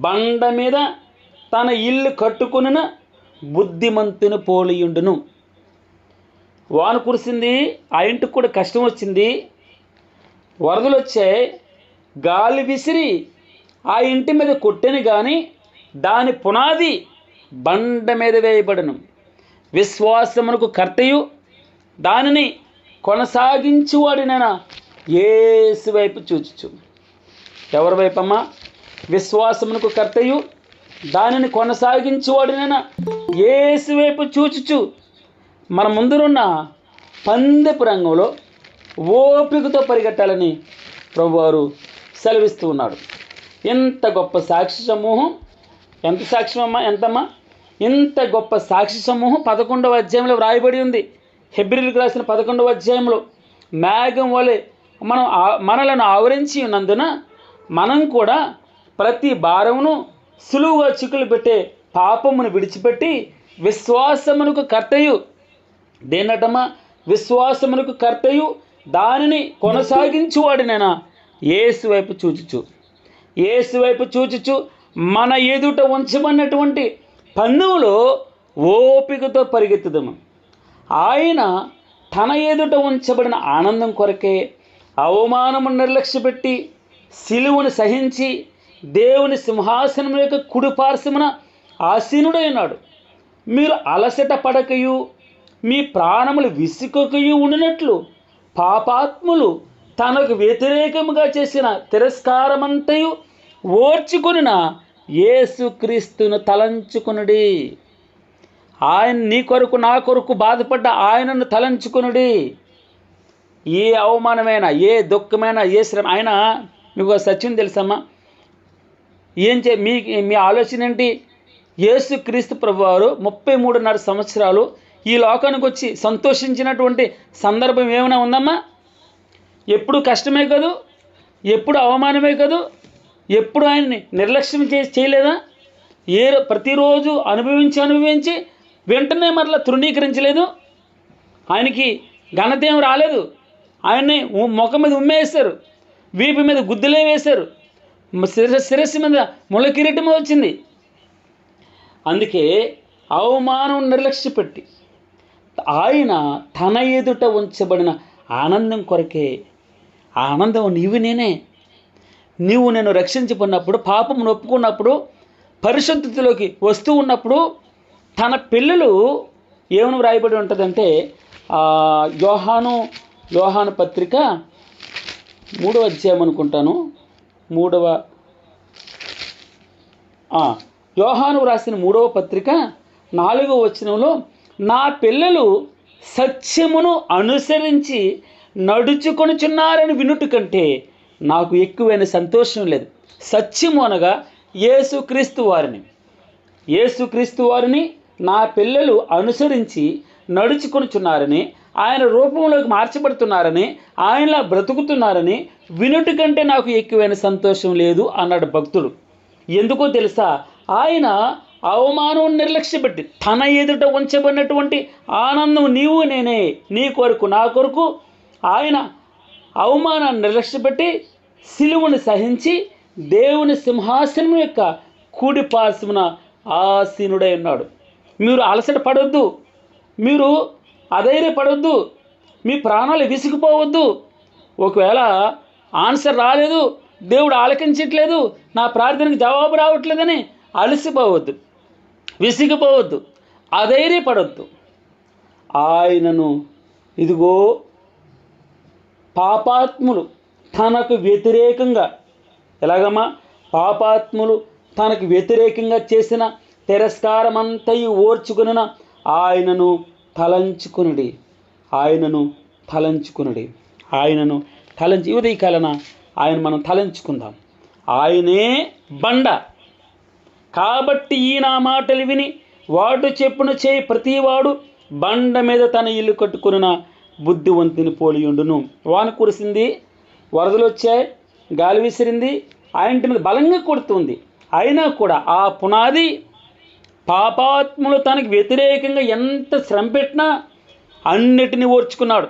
బండ మీద తన ఇల్లు కట్టుకొనిన బుద్ధిమంతుని పోలియుండును. వాన కురిసింది, ఆ ఇంటికి కూడా కష్టం వచ్చింది, వరదలు వచ్చాయి, గాలి విసిరి ఆ ఇంటి మీద కొట్టెను కానీ దాని పునాది బండ మీద వేయబడను. విశ్వాసమునకు కర్తయు దానిని కొనసాగించువాడినైనా యేసు వైపు చూచుచు. ఎవరి వైపమ్మా? విశ్వాసమునకు కర్తయు దానిని కొనసాగించువాడినైనా యేసు వైపు చూచుచు. మన ముందురున్న పందెపు రంగంలో ఓపికతో పరిగెట్టాలని ప్రభువారు సెలవిస్తూ ఉన్నాడు. ఎంత గొప్ప సాక్షి సమూహం! ఎంత సాక్ష్యమమ్మా, ఎంతమ్మా! ఇంత గొప్ప సాక్షి సమూహం 11వ అధ్యాయంలో వ్రాయబడి ఉంది. హెబ్రీయులకు రాసిన 11వ అధ్యాయంలో మేఘం వలె మనలను ఆవరించి ఉన్నందున మనం కూడా ప్రతి భారమును సులువుగా చిక్కులు పెట్టే పాపమును విడిచిపెట్టి విశ్వాసమునకు కర్తయు, దేన్నటమ్మా? విశ్వాసమునకు కర్తయు దానిని కొనసాగించువాడినైనా యేసు వైపు చూచుచు. యేసు వైపు చూచుచు మన ఎదుట ఉంచబడినటువంటి పందెంలో ఓపికతో పరిగెత్తుదము. ఆయన తన ఎదుట ఉంచబడిన ఆనందం కొరకే అవమానము నిర్లక్ష్యపెట్టి సిలువను సహించి దేవుని సింహాసనం యొక్క కుడి పార్శ్వమున ఆసీనుడై ఉన్నాడు. మీరు అలసట పడకయు మీ ప్రాణములు విసుకకయు ఉండినట్లు పాపాత్ములు తనకు వ్యతిరేకముగా చేసిన తిరస్కారమంతయు ఓర్చుకొనిన యేసుక్రీస్తును తలంచుకొనుడి. ఆయన నీ కొరకు నా కొరకు బాధపడ్డ ఆయనను తలంచుకొనుడి. ఏ అవమానమైనా, ఏ దుఃఖమైనా, ఏ శ్రమ అయినా, మీకు సత్యం తెలుసమ్మా? మీ ఆలోచన ఏంటి? యేసుక్రీస్తు ప్రభువారు 33.5 సంవత్సరాలు ఈ లోకానికి వచ్చి సంతోషించినటువంటి సందర్భం ఏమైనా ఉందమ్మా? ఎప్పుడు కష్టమే కదూ, ఎప్పుడు అవమానమే కదూ, ఎప్పుడు ఆయన్ని నిర్లక్ష్యం చేయలేదా? ప్రతిరోజు అనుభవించి వెంటనే మరలా తృణీకరించలేదు. ఆయనకి ఘనత ఏం రాలేదు. ఆయన్ని ముఖం మీద ఉమ్మేశారు, వీపు మీద గుద్దులే వేశారు, శిరస్సు మీద ముళ్ళ కిరీటం వచ్చింది. అందుకే అవమానం నిర్లక్ష్యపెట్టి ఆయన తన ఎదుట ఉంచబడిన ఆనందం కొరకే, ఆనందం నీవు నేను రక్షించబడినప్పుడు, పాపమును ఒప్పుకున్నప్పుడు, పరిశుద్ధతలోకి వస్తూ ఉన్నప్పుడు తన పిల్లలు ఏమని వ్రాయబడి ఉంటుందంటే, యోహాను పత్రిక 3వ అధ్యాయం అనుకుంటాను, యోహాను రాసిన 3వ పత్రిక 4వ వచనంలో, నా పిల్లలు సత్యమును అనుసరించి నడుచుకొనుచున్నారని వినుట కంటే నాకు ఎక్కువైన సంతోషం లేదు. సత్యము అనగా యేసుక్రీస్తు వారిని నా పిల్లలు అనుసరించి నడుచుకొనుచున్నారని, ఆయన రూపంలోకి మార్చబడుతున్నారని, ఆయనలా బ్రతుకుతున్నారని వినుట కంటే నాకు ఎక్కువైన సంతోషం లేదు అన్నాడు భక్తుడు. ఎందుకో తెలుసా? ఆయన అవమానం నిర్లక్ష్యపెట్టి తన ఎదుట ఉంచబడినటువంటి ఆనందం నీవు నేనే, నీ కొరకు నా కొరకు ఆయన అవమానాన్ని నిర్లక్ష్యపెట్టి సిలువను సహించి దేవుని సింహాసనం యొక్క కుడి పార్శ్వమున ఆసీనుడై ఉన్నాడు. మీరు అలసట పడొద్దు, మీరు అధైర్యపడొద్దు, మీ ప్రాణాలు విసిగిపోవద్దు. ఒకవేళ ఆన్సర్ రాలేదు, దేవుడు ఆలకించట్లేదు, నా ప్రార్థనకు జవాబు రావట్లేదని అలసిపోవద్దు, విసిగిపోవద్దు, అధైర్యపడొద్దు. ఆయనను ఇదిగో పాపాత్ములు తనకు వ్యతిరేకంగా, ఎలాగమ్మా? పాపాత్ములు తనకు వ్యతిరేకంగా చేసిన తిరస్కారమంతయు ఓర్చుకున్న ఆయనను తలంచుకునుడి. ఉదయకాలన ఆయన మనం తలంచుకుందాం. ఆయనే బండ కాబట్టి ఈ నా మాటలు విని వాడు చెప్పును చేయి ప్రతివాడు బండ మీద తన ఇల్లు కట్టుకున్న బుద్ధివంతుని పోలియుండును. వాన కురిసింది, వరదలు వచ్చాయి, గాలి విసిరింది, ఆ ఇంటి మీద బలంగా కొడుతుంది. అయినా కూడా ఆ పునాది పాపాత్ములు తనకు వ్యతిరేకంగా ఎంత శ్రమ పెట్టినా అన్నిటినీ ఓర్చుకున్నాడు.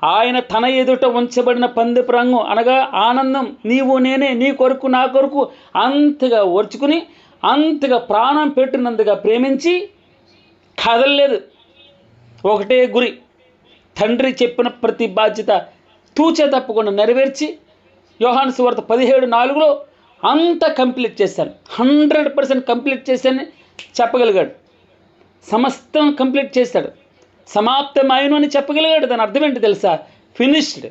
ఆయన తన ఎదుట ఉంచబడిన పందెపు రంగు అనగా ఆనందం, నీవు నేనే, నీ కొరకు నా కొరకు అంతగా ఓర్చుకుని అంతగా ప్రాణం పెట్టినందుగా ప్రేమించి కదలలేదు. ఒకటే గురి, తండ్రి చెప్పిన ప్రతి బాధ్యత తూచే తప్పకుండా నెరవేర్చి యోహాను సువార్త 17:4 అంతా కంప్లీట్ చేశాను, 100% కంప్లీట్ చేశానని చెప్పగలిగాడు. సమస్తం కంప్లీట్ చేశాడు, సమాప్తమైన అని చెప్పగలిగాడు. దాని అర్థం ఏంటి తెలుసా? ఫినిష్డ్,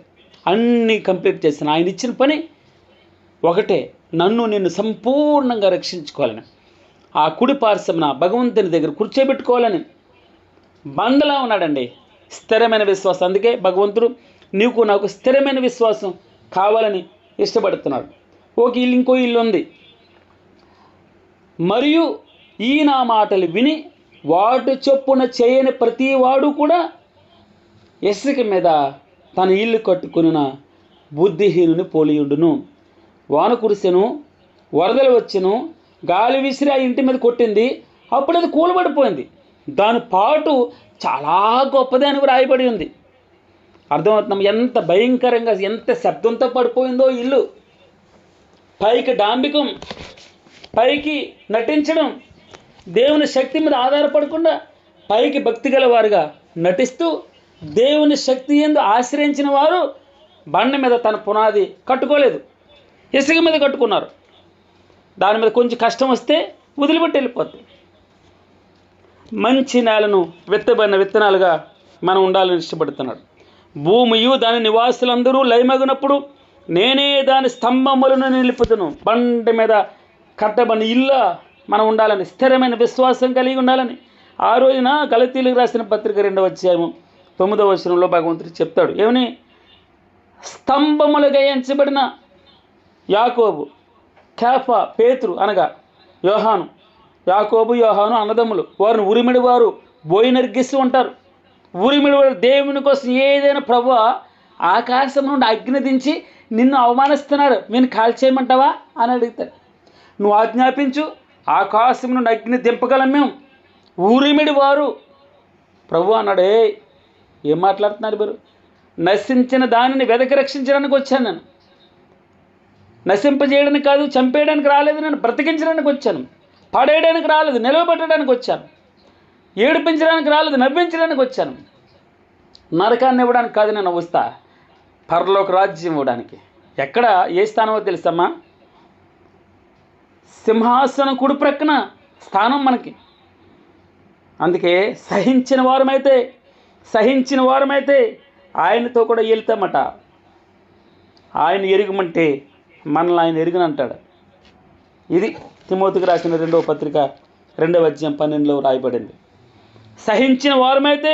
అన్నీ కంప్లీట్ చేశాను. ఆయన ఇచ్చిన పని ఒకటే, నన్ను నిన్ను సంపూర్ణంగా రక్షించుకోవాలని, ఆ కుడి పార్శ్వమున భగవంతుని దగ్గర కూర్చోబెట్టుకోవాలని బండలా ఉన్నాడండి. స్థిరమైన విశ్వాసం. అందుకే భగవంతుడు నీకు నాకు స్థిరమైన విశ్వాసం కావాలని ఇష్టపడుతున్నాడు. ఇంకో ఇల్లు ఉంది. మరియు ఈ నా మాటలు విని వాటి చొప్పున చేయని ప్రతి వాడు కూడా ఇసుక మీద తన ఇల్లు కట్టుకున్న బుద్ధిహీనుని పోలియుండును. వాన కురిసెను, వరదలు వచ్చెను, గాలి విసిరి ఆ ఇంటి మీద కొట్టింది, అప్పుడు అది కూలబడిపోయింది. దాని పాటు చాలా గొప్పది అని వ్రాయబడి ఉంది. అర్థమవుతున్నాం? ఎంత భయంకరంగా, ఎంత శబ్దంతో పడిపోయిందో ఇల్లు. పైకి డాంబికం, పైకి నటించడం, దేవుని శక్తి మీద ఆధారపడకుండా పైకి భక్తి గల వారుగా నటిస్తూ దేవుని శక్తి యందు ఆశ్రయించిన వారు బండ మీద తన పునాది కట్టుకోలేదు, ఇసుక మీద కట్టుకున్నారు. దాని మీద కొంచెం కష్టం వస్తే వదిలిపెట్టి వెళ్ళిపోతుంది. మంచి నేలను విత్తబడిన విత్తనాలుగా మనం ఉండాలని ఇష్టపడుతున్నాడు. భూమియు దాని నివాసులందరూ లయమగినప్పుడు నేనే దాని స్తంభములను నిలుపుతును. బండ మీద కట్టబడిన ఇల్లు మనం ఉండాలని, స్థిరమైన విశ్వాసం కలిగి ఉండాలని. ఆ రోజున గలతీయులకు రాసిన పత్రిక 2వ అధ్యాయము 9వ వచనంలో భగవంతుడు చెప్తాడు ఏమని? స్తంభములుగా ఎంచబడిన యాకోబు, కేఫా, పేతురు అనగా యోహాను, యాకోబు యోహాను అన్నదమ్ములు, వారిని ఉరిమిడి వారు బోయినర్గిస్తూ ఉంటారు. ఉరిమిడి వారు దేవుని కోసం ఏదైనా ప్రభువా ఆకాశం నుండి అగ్ని దించి నిన్ను అవమానిస్తున్నారు, నేను కాల్చేయమంటావా అని అడుగుతారు. నువ్వు ఆజ్ఞాపించు, ఆకాశం నుండి అగ్ని దింపగలం మేము. ఊరిమిడి వారు ప్రభు అన్నాడే. ఏం మాట్లాడుతున్నారు మీరు? నశించిన దానిని వెదకి రక్షించడానికి వచ్చాను నేను. నశింపజేయడానికి కాదు, చంపేయడానికి రాలేదు, నేను బ్రతికించడానికి వచ్చాను. పడేయడానికి రాలేదు, నిలవబెట్టడానికి వచ్చాను. ఏడిపించడానికి రాలేదు, నవ్వించడానికి వచ్చాను. నరకాన్ని ఇవ్వడానికి కాదు నేను వస్తా, పరలోక రాజ్యం ఇవ్వడానికి. ఎక్కడ, ఏ స్థానమో తెలుసమ్మా? సింహాసనం కుడి ప్రక్కన స్థానం మనకి. అందుకే సహించిన వారమైతే ఆయనతో కూడా వెళ్తామట. ఆయన ఎరుగమంటే మనల్ని ఆయన ఎరుగునంటాడు. ఇది తిమోతికి రాసిన 2వ పత్రిక 2వ అధ్యాయం 12లో రాయబడింది. సహించిన వారమైతే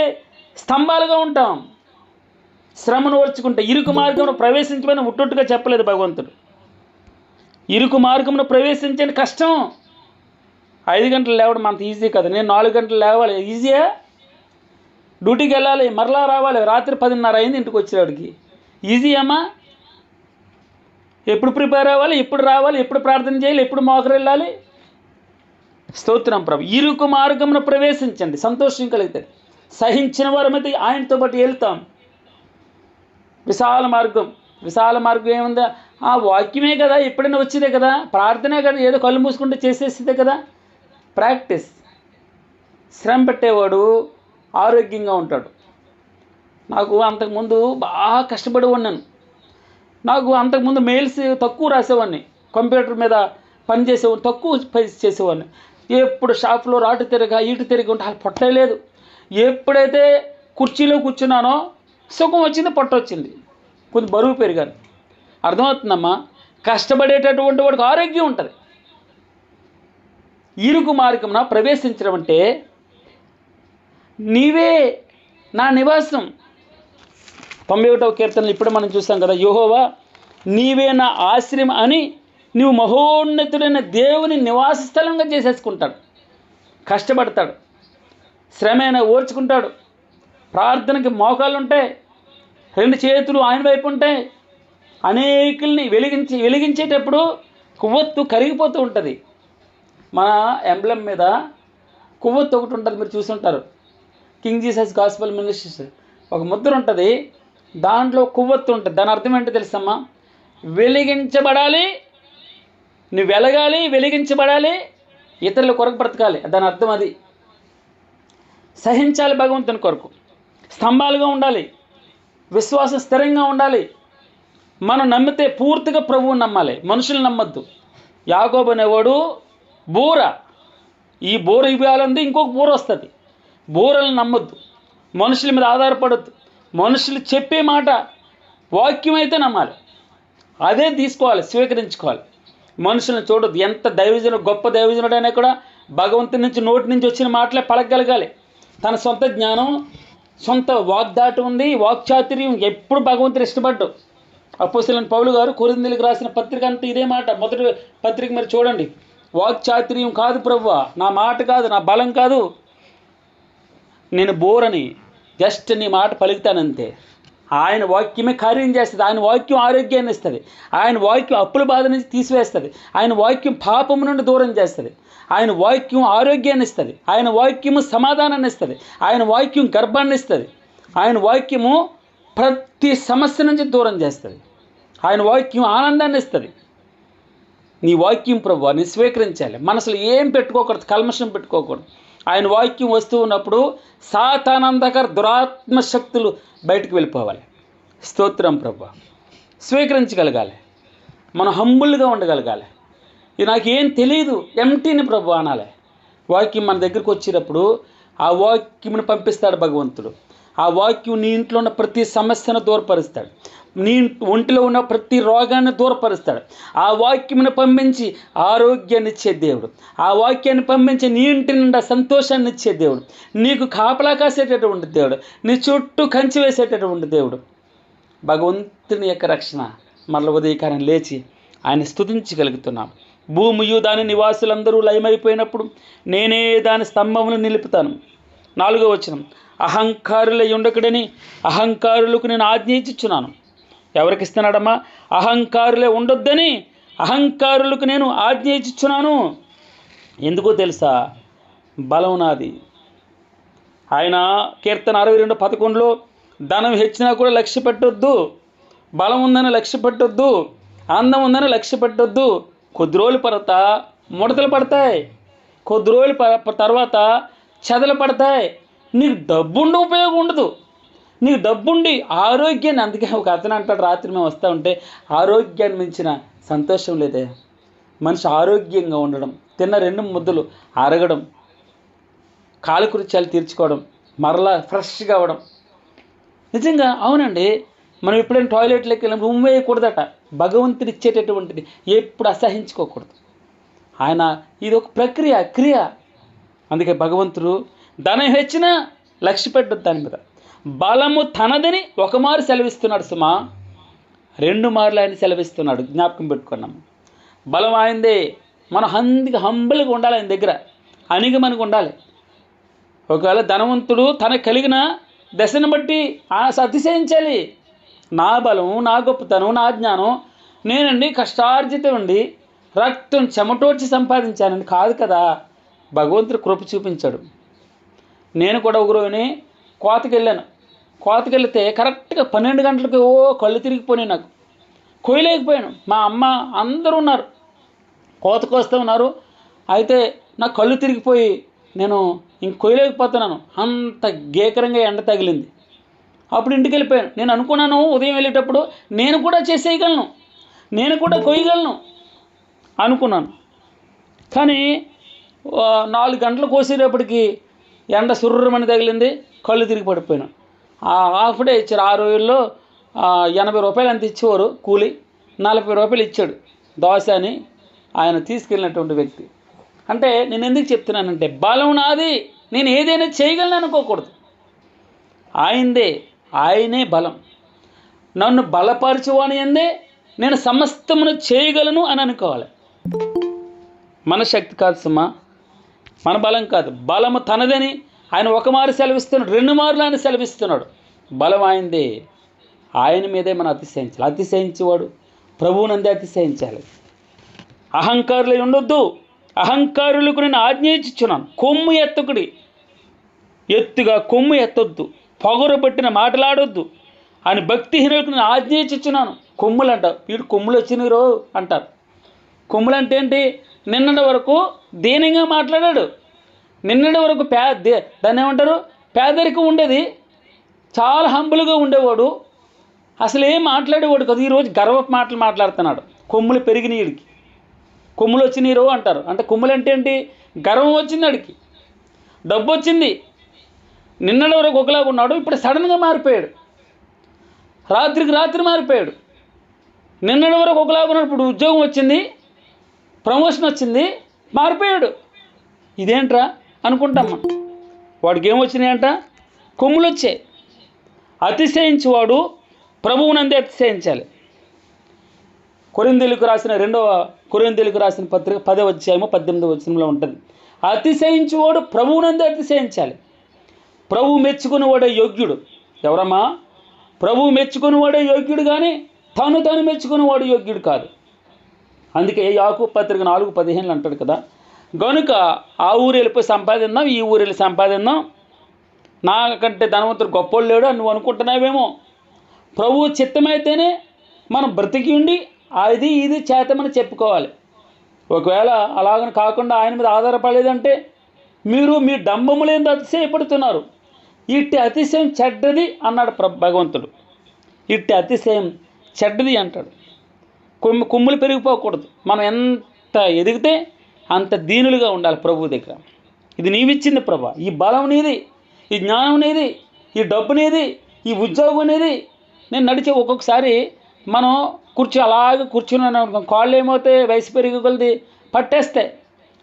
స్తంభాలుగా ఉంటాం. శ్రమను ఓర్చుకుంటే ఇరుకు మార్గంలో ప్రవేశించమని ఉట్టుగా చెప్పలేదు భగవంతుడు. ఇరుకు మార్గంలో ప్రవేశించని కష్టం. 5 గంటలు లేవడం అంత ఈజీ కదా. నేను 4 గంటలు లేవాలి, ఈజీయా? డ్యూటీకి వెళ్ళాలి, మరలా రావాలి, రాత్రి 10:30 అయింది ఇంటికి వచ్చేవాడికి. ఈజీ అమ్మా? ఎప్పుడు ప్రిపేర్ అవ్వాలి, ఎప్పుడు రావాలి, ఎప్పుడు ప్రార్థన చేయాలి, ఎప్పుడు మోకరు వెళ్ళాలి? స్తోత్రం ప్రభు. ఇరుకు మార్గంలో ప్రవేశించండి, సంతోషం కలుగుతుంది. సహించిన వారమైతే ఆయనతో పాటు వెళ్తాం. విశాల మార్గం ఏముందా? ఆ వాక్యమే కదా, ఎప్పుడైనా వచ్చేదే కదా, ప్రార్థనే కదా, ఏదో కళ్ళు మూసుకుంటే చేసేసేదే కదా. ప్రాక్టీస్. శ్రమ పెట్టేవాడు ఆరోగ్యంగా ఉంటాడు. నాకు అంతకుముందు బాగా కష్టపడి ఉన్నాను. నాకు అంతకుముందు మెయిల్స్ తక్కువ రాసేవాడిని, కంప్యూటర్ మీద పని చేసేవాడిని, తక్కువ పని చేసేవాడిని. ఎప్పుడు షాప్లో రాటు ఇటు ఉంటే అలా పొట్టలేదు. ఎప్పుడైతే కుర్చీలో కూర్చున్నానో సుఖం వచ్చింది, పొట్ట వచ్చింది, కొంచెం బరువు పెరిగాను. అర్థమవుతుందమ్మా? కష్టపడేటటువంటి వాడికి ఆరోగ్యం ఉంటుంది. ఇరుకు మార్గంన ప్రవేశించడం అంటే నీవే నా నివాసం. 91వ కీర్తనలు ఇప్పుడు మనం చూసాం కదా, యెహోవా నీవే నా ఆశ్రయం అని నువ్వు మహోన్నతుడైన దేవుని నివాస స్థలంగా చేసేసుకుంటాడు. కష్టపడతాడు, శ్రమైన ఓర్చుకుంటాడు, ప్రార్థనకి మోకాళ్ళు ఉంటాయి, 2 చేతులు ఆయన వైపు ఉంటాయి. అనేకుల్ని వెలిగించేటప్పుడు కొవ్వొత్తు కరిగిపోతూ ఉంటుంది. మన ఎంబ్లం మీద కొవ్వొత్తు ఒకటి ఉంటుంది, మీరు చూసుంటారు. కింగ్ జీసస్ గాస్పెల్ మినిస్ట్రీస్ ఒక ముద్ర ఉంటుంది. దాంట్లో కొవ్వొత్తు ఉంటుంది. దాని అర్థం ఏంటో తెలుసమ్మా? వెలిగించబడాలి, నువ్వు వెలగాలి, వెలిగించబడాలి, ఇతరుల కొరకు బ్రతకాలి. దాని అర్థం అది. సహించాలి భగవంతుని కొరకు, స్తంభాలుగా ఉండాలి, విశ్వాసం స్థిరంగా ఉండాలి. మనం నమ్మితే పూర్తిగా ప్రభువుని నమ్మాలి, మనుషులు నమ్మద్దు. యాకోబు అనేవాడు బూర, ఈ బూర ఇవ్వాలంది ఇంకొక బూర వస్తుంది. బూరలను నమ్మొద్దు, మనుషుల మీద ఆధారపడద్దు. మనుషులు చెప్పే మాట వాక్యం అయితే నమ్మాలి, అదే తీసుకోవాలి, స్వీకరించుకోవాలి. మనుషులను చూడొద్దు. ఎంత దైవజనుడు, గొప్ప దైవజనుడైనా కూడా భగవంతుని నుంచి నోటి నుంచి వచ్చిన మాటలే పలకగలగాలి. తన సొంత జ్ఞానం, సొంత వాగ్దాటి ఉంది, వాక్చాతుర్యం ఎప్పుడు భగవంతుడు ఇష్టపడ్డు. అపోస్తలుడైన పౌలు గారు కొరింథీయులకు రాసిన పత్రిక అంతా ఇదే మాట. మొదటి పత్రిక మీరు చూడండి. వాక్చాతుర్యం కాదు ప్రభువా, నా మాట కాదు, నా బలం కాదు, నేను బోరని, జస్ట్ నీ మాట పలుకుతానంతే. ఆయన వాక్యమే కార్యం చేస్తుంది. ఆయన వాక్యం ఆరోగ్యాన్ని ఇస్తుంది. ఆయన వాక్యం అప్పుల బాధ నుంచి తీసివేస్తుంది. ఆయన వాక్యం పాపము నుండి దూరం చేస్తుంది. ఆయన వాక్యం ఆరోగ్యాన్ని ఇస్తుంది. ఆయన వాక్యము సమాధానాన్ని ఇస్తుంది. ఆయన వాక్యం గర్భాన్ని ఇస్తుంది. ఆయన వాక్యము ప్రతి సమస్య నుంచి దూరం చేస్తుంది. ఆయన వాక్యం ఆనందాన్ని ఇస్తుంది. నీ వాక్యం ప్రభువా నీ స్వీకరించాలి. మనసులో ఏం పెట్టుకోకూడదు, కల్మషం పెట్టుకోకూడదు. ఆయన వాక్యం వస్తూ ఉన్నప్పుడు సాతానందకర దురాత్మ శక్తులు బయటకు వెళ్ళిపోవాలి. స్తోత్రం ప్రభువా. స్వీకరించగలగాలి, మనం హంబుల్గా ఉండగలగాలి. ఇది నాకేం తెలియదు, ఎంటీని ప్రభు అనాలి. వాక్యం మన దగ్గరికి వచ్చినప్పుడు ఆ వాక్యంను పంపిస్తాడు భగవంతుడు. ఆ వాక్యం నీ ఇంట్లో ఉన్న ప్రతి సమస్యను దూరపరుస్తాడు. నీ ఒంటిలో ఉన్న ప్రతి రోగాన్ని దూరపరుస్తాడు. ఆ వాక్యమును పంపించి ఆరోగ్యాన్ని ఇచ్చే దేవుడు. ఆ వాక్యాన్ని పంపించి నీ ఇంటి నిండా సంతోషాన్ని ఇచ్చే దేవుడు. నీకు కాపలా కాసేటటువంటి దేవుడు. నీ చుట్టూ కంచి వేసేటటువంటి దేవుడు. భగవంతుని యొక్క రక్షణ. మరల ఉదయకాలం లేచి ఆయన స్తుతించగలుగుతున్నాం. భూమియు దాని నివాసులందరూ లయమైపోయినప్పుడు నేనే దాని స్తంభమును నిలుపుతాను. 4వ వచనం. అహంకారులై ఉండకడని అహంకారులకు నేను ఆజ్ఞయించుచున్నాను. ఎవరికి ఇస్తున్నాడమ్మా? అహంకారులే ఉండొద్దని అహంకారులకు నేను ఆజ్ఞయించుచున్నాను. ఎందుకో తెలుసా? బలం నాది. ఆయన కీర్తన 62:11లో ధనం హెచ్చినా కూడా లక్ష్య పెట్టొద్దు, బలం ఉందని లక్ష్య పెట్టొద్దు, అందం ఉందని లక్ష్య పెట్టొద్దు. కొద్ది రోజుల తర్వాత ముడతలు పడతాయి, కొద్ది రోజుల తర్వాత చెదలు పడతాయి. నీకు డబ్బుండి ఉపయోగం ఉండదు. నీకు డబ్బుండి ఆరోగ్యాన్ని, అందుకే ఒక అతను అంటాడు, రాత్రి మేము వస్తూ ఉంటే ఆరోగ్యాన్ని మించిన సంతోషం లేదే. మనిషి ఆరోగ్యంగా ఉండడం, తిన్న 2 ముద్దలు అరగడం, కాలకృత్యాలు తీర్చుకోవడం, మరలా ఫ్రెష్గా అవ్వడం. నిజంగా అవునండి. మనం ఎప్పుడైనా టాయిలెట్లోకి వెళ్ళినప్పుడు ఉమ్ము వేయకూడదట. భగవంతుడు ఇచ్చేటటువంటిది ఎప్పుడు అసహించుకోకూడదు. ఆయన ఇది ఒక ప్రక్రియ, క్రియ. అందుకే భగవంతుడు ధనం హెచ్చినా లక్ష్య పెట్టద్దు దాని మీద. బలము తనదని ఒకమారు సెలవిస్తున్నాడు సుమా, 2 మార్లు ఆయన సెలవిస్తున్నాడు. జ్ఞాపకం పెట్టుకున్నాము. బలం ఆయనదే. మనం హంబుల్గా ఉండాలి ఆయన దగ్గర, అణిగి మనకు ఉండాలి. ఒకవేళ ధనవంతుడు తనకు కలిగిన దశను బట్టి అతిశయించాలి. నా బలం, నా గొప్పతనం, నా జ్ఞానం, నేనండి కష్టార్జితం అండి, రక్తం చెమటోడ్చి సంపాదించానండి కాదు కదా. భగవంతుడు కృప చూపించాడు. నేను కూడా ఒక రోజుని కోతకి వెళ్ళాను. కోతకి వెళితే కరెక్ట్గా 12 గంటలకు కళ్ళు తిరిగిపోయినాయి. నాకు కొయ్యలేకపోయాను. మా అమ్మ అందరూ ఉన్నారు, కోతకు వస్తూ ఉన్నారు. అయితే నాకు కళ్ళు తిరిగిపోయి నేను ఇంక కొయ్యలేకపోతున్నాను. అంత గేకరంగా ఎండ తగిలింది. అప్పుడు ఇంటికి వెళ్ళిపోయాను. నేను అనుకున్నాను ఉదయం వెళ్ళేటప్పుడు నేను కూడా చేసేయగలను, నేను కూడా కొయ్యగలను అనుకున్నాను. కానీ 4 గంటలు కోసేటప్పటికి ఎండ సుర్రమని తగిలింది, కళ్ళు తిరిగి పడిపోయాను. హాఫ్ డే ఇచ్చారు. ఆ రోజుల్లో 80 రూపాయలు అంత ఇచ్చేవారు కూలి. 40 రూపాయలు ఇచ్చాడు దోశ అని ఆయన తీసుకెళ్ళినటువంటి వ్యక్తి. అంటే నేను ఎందుకు చెప్తున్నానంటే, బలం నాది, నేను ఏదైనా చేయగలను అనుకోకూడదు. ఆయనదే, ఆయనే బలం. నన్ను బలపరచువాని అందే నేను సమస్తమును చేయగలను అని అనుకోవాలి. మన శక్తి కాదు సుమా, మన బలం కాదు. బలము తనదని ఆయన ఒకమారు సెలవిస్తున్నాడు, 2 మార్లు ఆయన సెలవిస్తున్నాడు. బలం ఆయనదే. ఆయన మీదే మనం అతిశయించాలి. అతిశయించేవాడు ప్రభువునందే అతిశయించాలి. అహంకారులై ఉండొద్దు, అహంకారులకు నేను ఆజ్ఞయించుచున్నాను. కొమ్ము ఎత్తుకుడి, ఎత్తుగా కొమ్ము ఎత్తొద్దు, పొగరు పట్టిన మాటలాడొద్దు, అని భక్తిహీనులకు నేను ఆజ్ఞయించుచున్నాను. కొమ్ములు అంట, వీడు కొమ్ములు వచ్చినాయి రో అంటారు. కొమ్ములు అంటే ఏంటి? నిన్నటి వరకు దీనంగా మాట్లాడాడు, నిన్నటి వరకు దాన్ని ఏమంటారు, పేదరికం ఉండేది, చాలా హంబులుగా ఉండేవాడు, అసలు ఏం మాట్లాడేవాడు కదా. ఈరోజు గర్వపు మాటలు మాట్లాడుతున్నాడు. కొమ్ములు పెరిగిన వీడికి, కొమ్ములు వచ్చినాయి రో అంటారు. అంటే కొమ్ములు అంటే ఏంటి? గర్వం వచ్చింది వాడికి, డబ్బు వచ్చింది. నిన్నటి వరకు ఒకలాగా ఉన్నాడు, ఇప్పుడు సడన్గా మారిపోయాడు, రాత్రికి రాత్రి మారిపోయాడు. నిన్నటి వరకు ఒకలాగా ఉన్నాడు, ఇప్పుడు ఉద్యోగం వచ్చింది, ప్రమోషన్ వచ్చింది, మారిపోయాడు. ఇదేంట్రా అనుకుంటాం మనం. వాడికి ఏమొచ్చినాయంట? కొమ్ములు వచ్చాయి. అతిశయించేవాడు ప్రభువునందే అతిశయించాలి. కొరింథీయులకు రాసిన పత్రిక 10వ అధ్యాయము 18వ వచనంలో ఉంటుంది. అతిశయించేవాడు ప్రభువునందే అతిశయించాలి. ప్రభువు మెచ్చుకునేవాడే యోగ్యుడు. ఎవరమ్మా? ప్రభువు మెచ్చుకునేవాడే యోగ్యుడు, కానీ తాను మెచ్చుకునేవాడు యోగ్యుడు కాదు. అందుకే యాకోబు పత్రిక 4:15 అంటాడు కదా, గనుక ఆ ఊరు వెళ్ళిపోయి సంపాదిద్దాం, ఈ ఊరు వెళ్ళి సంపాదిద్దాం, నాకంటే ధనవంతుడు గొప్పోళ్ళు లేడు అని నువ్వు అనుకుంటున్నావేమో. ప్రభువు చిత్తమైతేనే మనం బ్రతికి ఉండి అది ఇది చేతమని చెప్పుకోవాలి. ఒకవేళ అలాగని కాకుండా ఆయన మీద ఆధారపడలేదంటే మీరు మీ డంబములేందు అతిశయపడుతున్నారు. ఇట్టి అతిశయం చెడ్డది అన్నాడు భగవంతుడు. ఇట్టి అతిశయం చెడ్డది అంటాడు. కొమ్ములు పెరిగిపోకూడదు. మనం ఎంత ఎదిగితే అంత దీనులుగా ఉండాలి ప్రభువు దగ్గర. ఇది నీవిచ్చింది ప్రభా, ఈ బలం నీది, ఈ జ్ఞానం నీది, ఈ డబ్బు నీది, ఈ ఉద్యోగం నీది. నేను నడిచే ఒక్కొక్కసారి మనం అలాగే కూర్చున్నాను అనుకో, కాళ్ళు ఏమవుతాయి, వయసు పెరిగి కొలది పట్టేస్తే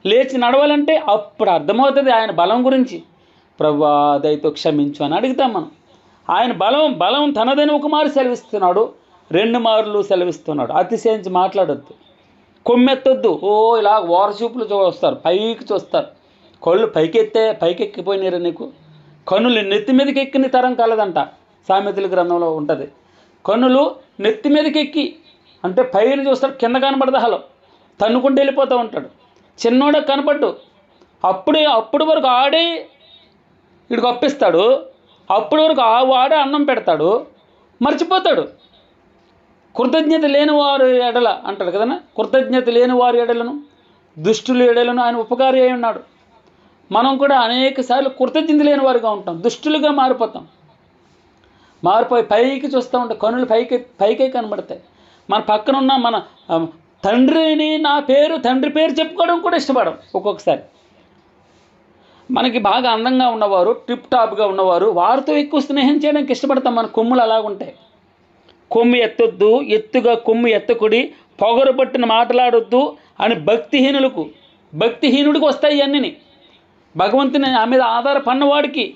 లేచి నడవాలంటే అప్పుడు అర్థమవుతుంది ఆయన బలం గురించి. ప్రభువా దయతో క్షమించు అని అడుగుతాం మనం. ఆయన బలం తనదని ఒక మారు సెలవిస్తున్నాడు, 2 మార్లు సెలవిస్తున్నాడు. అతిశయించి మాట్లాడొద్దు, కొమ్మెత్తొద్దు. ఇలా ఓరచూపులు చూస్తారు, పైకి చూస్తారు. కళ్ళు పైకెక్కిపోయినారు నీకు, కన్నులు నెత్తి మీదకి ఎక్కిన తరం కలదంట. సామెతల గ్రంథంలో ఉంటుంది. కన్నులు నెత్తి మీదకి ఎక్కి అంటే పైన చూస్తాడు, కింద కనబడదు, హలో తన్నుకుంటూ వెళ్ళిపోతూ ఉంటాడు. చిన్నోడ కనపడ్డు, అప్పుడు వరకు ఆడే వీడికి అప్పిస్తాడు, అప్పటి వరకు వాడే అన్నం పెడతాడు, మర్చిపోతాడు. కృతజ్ఞత లేని వారు ఎడల అంటాడు కదనా, కృతజ్ఞత లేని వారి ఎడలను దుష్టుల ఎడలను ఆయన ఉపకారి అయి ఉన్నాడు. మనం కూడా అనేక సార్లు కృతజ్ఞత లేని వారుగా ఉంటాం, దుష్టులుగా మారిపోయి పైకి చూస్తూ ఉంటాం, కనులు పైకే కనబడతాయి. మన పక్కన ఉన్న మన తండ్రి పేరు చెప్పుకోవడం కూడా ఇష్టపడం. ఒక్కొక్కసారి మనకి బాగా అందంగా ఉన్నవారు, టిప్ టాప్గా ఉన్నవారు, వారితో ఎక్కువ స్నేహం చేయడానికి ఇష్టపడతాం. మన కొమ్ములు అలాగుంటాయి. కొమ్ము ఎత్తొద్దు, ఎత్తుగా కొమ్ము ఎత్తకుడి, పొగరు పట్టిన మాట్లాడొద్దు అని భక్తిహీనుడికి వస్తాయి ఇవన్నీ. భగవంతుని మీద ఆధారపడినవాడికి,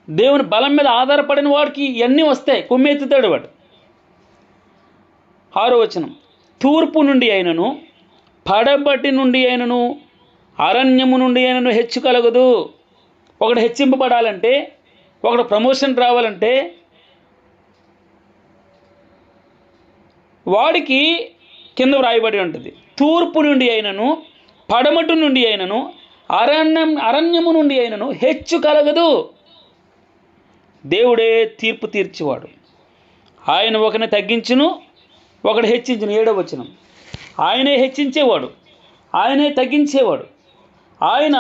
దేవుని బలం మీద ఆధారపడిన వాడికి ఇవన్నీ వస్తాయి. కొమ్ము ఎత్తుతాడు వాడు. 6వ వచనం, తూర్పు నుండి అయినను, పడబట్టి నుండి అయినను, అరణ్యము నుండి అయినను హెచ్చు కలగదు. ఒకడు హెచ్చింపబడాలంటే, ఒకడు ప్రమోషన్ రావాలంటే వాడికి కింద వ్రాయబడి ఉంటుంది, తూర్పు నుండి అయినను, పడమటు నుండి అయినను, అరణ్యము నుండి అయినను హెచ్చు కలగదు. దేవుడే తీర్పు తీర్చేవాడు. ఆయన ఒకరిని తగ్గించును, ఒకడు హెచ్చించును. 7వ వచనం, ఆయనే హెచ్చించేవాడు, ఆయనే తగ్గించేవాడు. ఆయన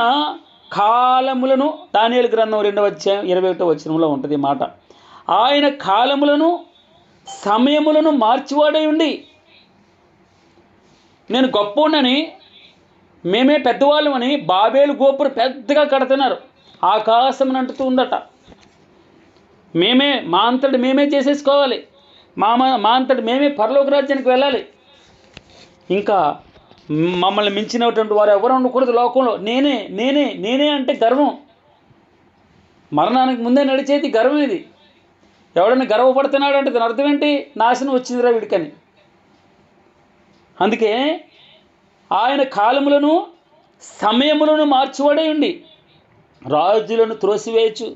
కాలములను, దానియేలు గ్రంథం 2వ అధ్యాయం 21వ వచనంలో ఉంటుంది మాట. ఆయన కాలములను సమయములను మార్చివాడై ఉండి, నేను గొప్పోడని, మేమే పెద్దవాళ్ళమని బాబేలు గోపురం పెద్దగా కడుతున్నారు, ఆకాశం అంటుతూ ఉందట. మా అంతటి మేమే చేసేసుకోవాలి, మా అంతటి మేమే పరలోక రాజ్యానికి వెళ్ళాలి. ఇంకా మమ్మల్ని మించినటువంటి వారు ఎవరు ఉండకూడదు లోకంలో. నేనే అంటే గర్వం. మరణానికి ముందే నడిచేది గర్వం. ఇది ఎవడన్నా గర్వపడుతున్నాడు అంటే దాని అర్థం ఏంటి? నాశనం వచ్చిందిరా వీడికని. అందుకే ఆయన కాలములను సమయములను మార్చివాడే ఉండి రాజులను త్రోసివేయచ్చు,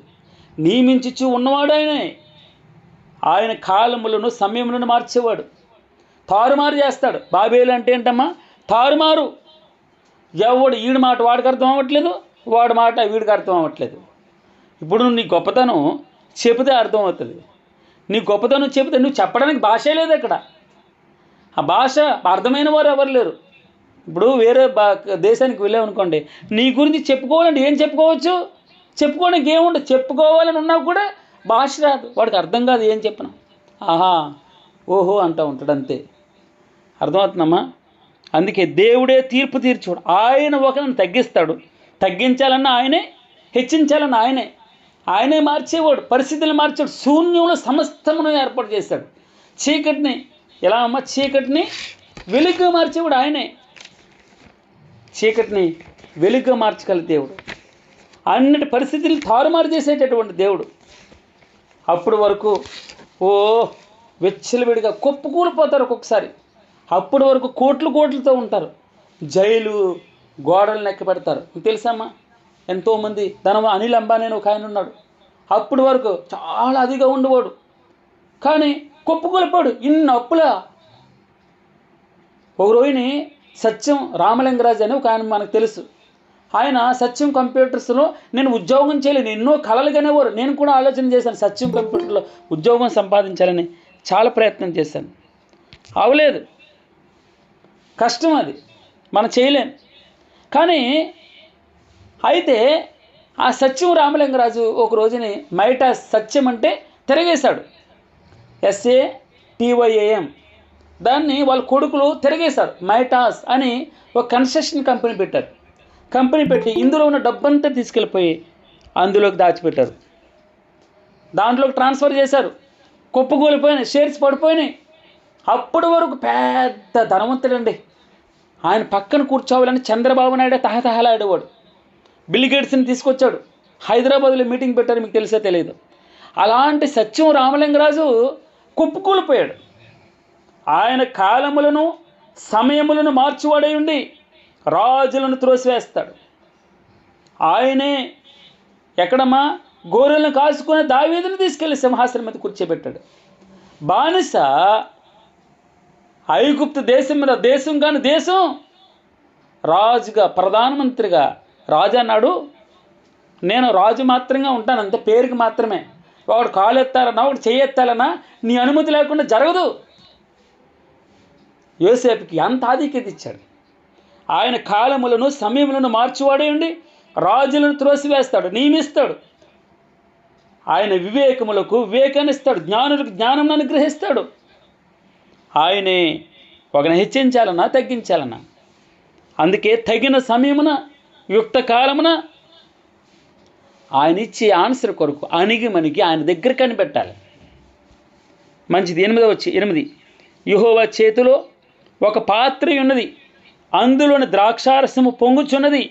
నియమించుచు ఉన్నవాడు ఆయనే. ఆయన కాలములను సమయములను మార్చేవాడు. తారుమారు చేస్తాడు. బాబేలు అంటే ఏంటమ్మా? తారుమారు. ఈడి మాట వాడికి అర్థం అవ్వట్లేదు, వాడి మాట వీడికి అర్థం అవ్వట్లేదు. ఇప్పుడు నీ గొప్పతనం చెబితే అర్థమవుతుంది, నీ గొప్పతనం చెబితే నువ్వు చెప్పడానికి భాషే లేదు అక్కడ. ఆ భాష అర్థమైన వారు ఎవరు లేరు. ఇప్పుడు వేరే దేశానికి వెళ్ళామనుకోండి, నీ గురించి చెప్పుకోవాలంటే ఏం చెప్పుకోవచ్చు? చెప్పుకోవడానికి ఏముండదు. చెప్పుకోవాలని ఉన్నా కూడా భాష రాదు, వాడికి అర్థం కాదు ఏం చెప్పినా. ఆహా ఓహో అంటూ ఉంటాడు అంతే. అర్థమవుతుందమ్మా? అందుకే దేవుడే తీర్పు తీర్చుకోడు. ఆయన ఒకరిని తగ్గిస్తాడు, తగ్గించాలన్నా ఆయనే, హెచ్చించాలన్నా ఆయనే మార్చేవాడు, పరిస్థితులు మార్చాడు. శూన్యంలో సమస్తమును ఏర్పాటు చేశాడు. చీకటిని ఎలా అమ్మ, చీకటిని వెలుగుగా మార్చేవాడు ఆయనే. చీకటిని వెలుగుగా మార్చగల దేవుడు, అన్నిటి పరిస్థితులు తారుమారు చేసేటటువంటి దేవుడు. అప్పుడు వరకు వెచ్చలవిడిగా కుప్పకూలిపోతారు ఒక్కొక్కసారి. అప్పటి వరకు కోట్లతో ఉంటారు. జైలు గోడలు లెక్క పెడతారు. మీకు తెలుసమ్మా, ఎంతోమంది అనిల్ అంబానీ అని ఒక ఆయన ఉన్నాడు. అప్పటి వరకు చాలా అదిగా ఉండేవాడు, కానీ కుప్పకూలిపోయాడు. ఇన్ని అప్పులా. ఒక రోజుని సత్యం రామలింగరాజు అని ఒక ఆయన మనకు తెలుసు. ఆయన సత్యం కంప్యూటర్స్లో నేను ఉద్యోగం చేయలేను, ఎన్నో కలలు కనేవారు. నేను కూడా ఆలోచన చేశాను, సత్యం కంప్యూటర్లో ఉద్యోగం సంపాదించాలని చాలా ప్రయత్నం చేశాను. అవలేదు, కష్టం, అది మనం చేయలేం. కానీ అయితే ఆ సత్యం రామలింగరాజు ఒక రోజుని మైటాస్, సత్యం అంటే తిరగేశాడు, SATYAM, దాన్ని వాళ్ళ కొడుకులు తిరగేశారు. మైటాస్ అని ఒక కన్స్ట్రక్షన్ కంపెనీ పెట్టారు. కంపెనీ పెట్టి ఇందులో ఉన్న డబ్బంతా తీసుకెళ్ళిపోయి అందులోకి దాచిపెట్టారు. దాంట్లోకి ట్రాన్స్ఫర్ చేశారు. కుప్పకూలిపోయినాయి, షేర్స్ పడిపోయినాయి. అప్పటి వరకు పెద్ద ధనవంతుడండి. ఆయన పక్కన కూర్చోవాలని చంద్రబాబు నాయుడు తహతహలాడేవాడు. బిల్ గేట్స్ని తీసుకొచ్చాడు. హైదరాబాద్లో మీటింగ్ పెట్టారు, మీకు తెలిసే తెలియదు. అలాంటి సత్యం రామలింగరాజు కుప్పకూలిపోయాడు. ఆయన కాలములను సమయములను మార్చివాడై ఉండి రాజులను త్రోసివేస్తాడు. ఆయనే ఎక్కడమ్మా, గొర్రెలను కాసుకునే దావీదుని తీసుకెళ్లి సింహాసనం మీద కూర్చోబెట్టాడు. బానిస ఐగుప్తు దేశం మీద, దేశం కాని దేశం రాజుగా, ప్రధానమంత్రిగా. రాజు అన్నాడు, నేను రాజు మాత్రంగా ఉంటాను, అంతే, పేరుకి మాత్రమే. వాడు కాలు ఎత్తాలన్నా, వాడు చెయ్యెత్తాలన్నా నీ అనుమతి లేకుండా జరగదు. యోసేపుకి అంత ఆధిక్యత ఇచ్చాడు. ఆయన కాలములను సమయములను మార్చివాడే ఉండి రాజులను త్రోసివేస్తాడు, నియమిస్తాడు. ఆయన వివేకములకు వివేకాన్ని ఇస్తాడు, జ్ఞానులకు జ్ఞానం అనుగ్రహిస్తాడు. ఆయనే ఒకరిని హెచ్చించాలన్నా తగ్గించాలన్నా. అందుకే తగిన సమయమున, యుక్త కాలమున ఆయన ఇచ్చే ఆన్సర్ కొరకు అణిగి ఆయన దగ్గర కనిపెట్టాలి. మంచిది. 8 యెహోవా చేతిలో ఒక పాత్ర ఉన్నది, అందులోని ద్రాక్షారసము పొంగుచున్నది,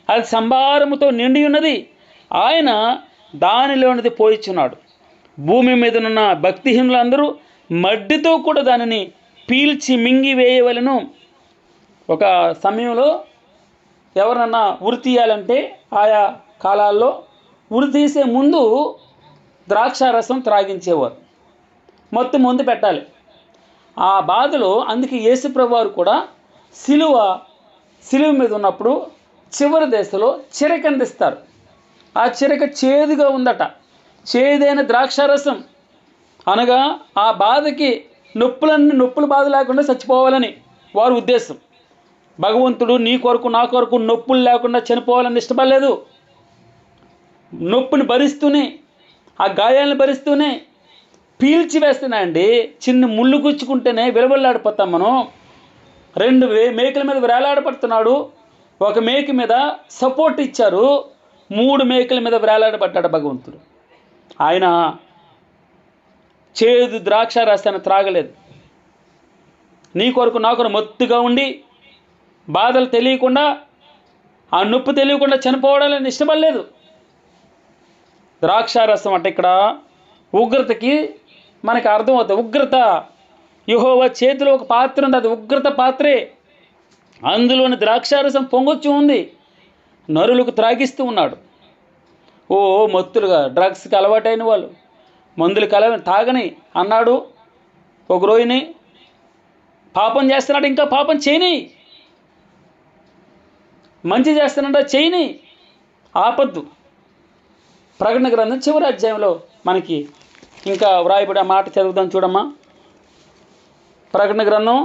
అది సంభారముతో నిండి ఉన్నది, ఆయన దానిలోనిది పోయిచున్నాడు. భూమి మీదనున్న భక్తిహీనులందరూ మడ్డితో కూడా దానిని పీల్చి మింగివేయవలను. ఒక సమయంలో ఎవరన్నా ఉరి తీయాలంటే ఆయా కాలాల్లో ఉరి తీసే ముందు ద్రాక్షారసం త్రాగించేవారు, మొత్తం ముందు పెట్టాలి. ఆ బాధలో అందుకే యేసుప్రభు వారు కూడా సిలువ మీద ఉన్నప్పుడు చివరి దశలో చిరక అందిస్తారు. ఆ చిరక చేదుగా ఉందట, చేదైన ద్రాక్షారసం. అనగా ఆ బాధకి నొప్పుల బాధ లేకుండా చచ్చిపోవాలని వారి ఉద్దేశం. భగవంతుడు నీ కొరకు నా కొరకు నొప్పులు లేకుండా చనిపోవాలని ఇష్టపడలేదు. నొప్పిని భరిస్తూనే, ఆ గాయాలను భరిస్తూనే పీల్చి వేస్తున్నాయండి. చిన్న ముళ్ళు గుచ్చుకుంటేనే విలవల్లాడిపోతాం మనం. 2 మేకల మీద వేలాడపడుతున్నాడు. ఒక మేక మీద సపోర్ట్ ఇచ్చారు, 3 మేకల మీద వేలాడబడ్డాడు భగవంతుడు. ఆయన చేదు ద్రాక్షారసాన్ని త్రాగలేదు. నీ కొరకు నా కొరకు మొత్తుగా ఉండి బాధలు తెలియకుండా, ఆ నొప్పి తెలియకుండా చనిపోవడాలని ఇష్టపడలేదు. ద్రాక్షారసం అంటే ఇక్కడ ఉగ్రతకి మనకు అర్థమవుతుంది. ఉగ్రత, యెహోవా చేతిలో ఒక పాత్ర ఉంది, అది ఉగ్రత పాత్రే. అందులోని ద్రాక్షారసం పొంగొచ్చు ఉంది, నరులకు త్రాగిస్తూ ఉన్నాడు. మత్తులుగా డ్రగ్స్కి అలవాటైన వాళ్ళు, మందులు తాగని అన్నాడు. ఒక రోజుని పాపం చేస్తున్నాడు, ఇంకా పాపం చేయని, మంచి చేస్తున్నాడు చేయని, ఆపద్దు. ప్రకటన గ్రంథం చివరి అధ్యాయంలో మనకి ఇంకా వ్రాయబడి ఆ మాట చదువుదాం చూడమ్మా. ప్రకటన గ్రంథం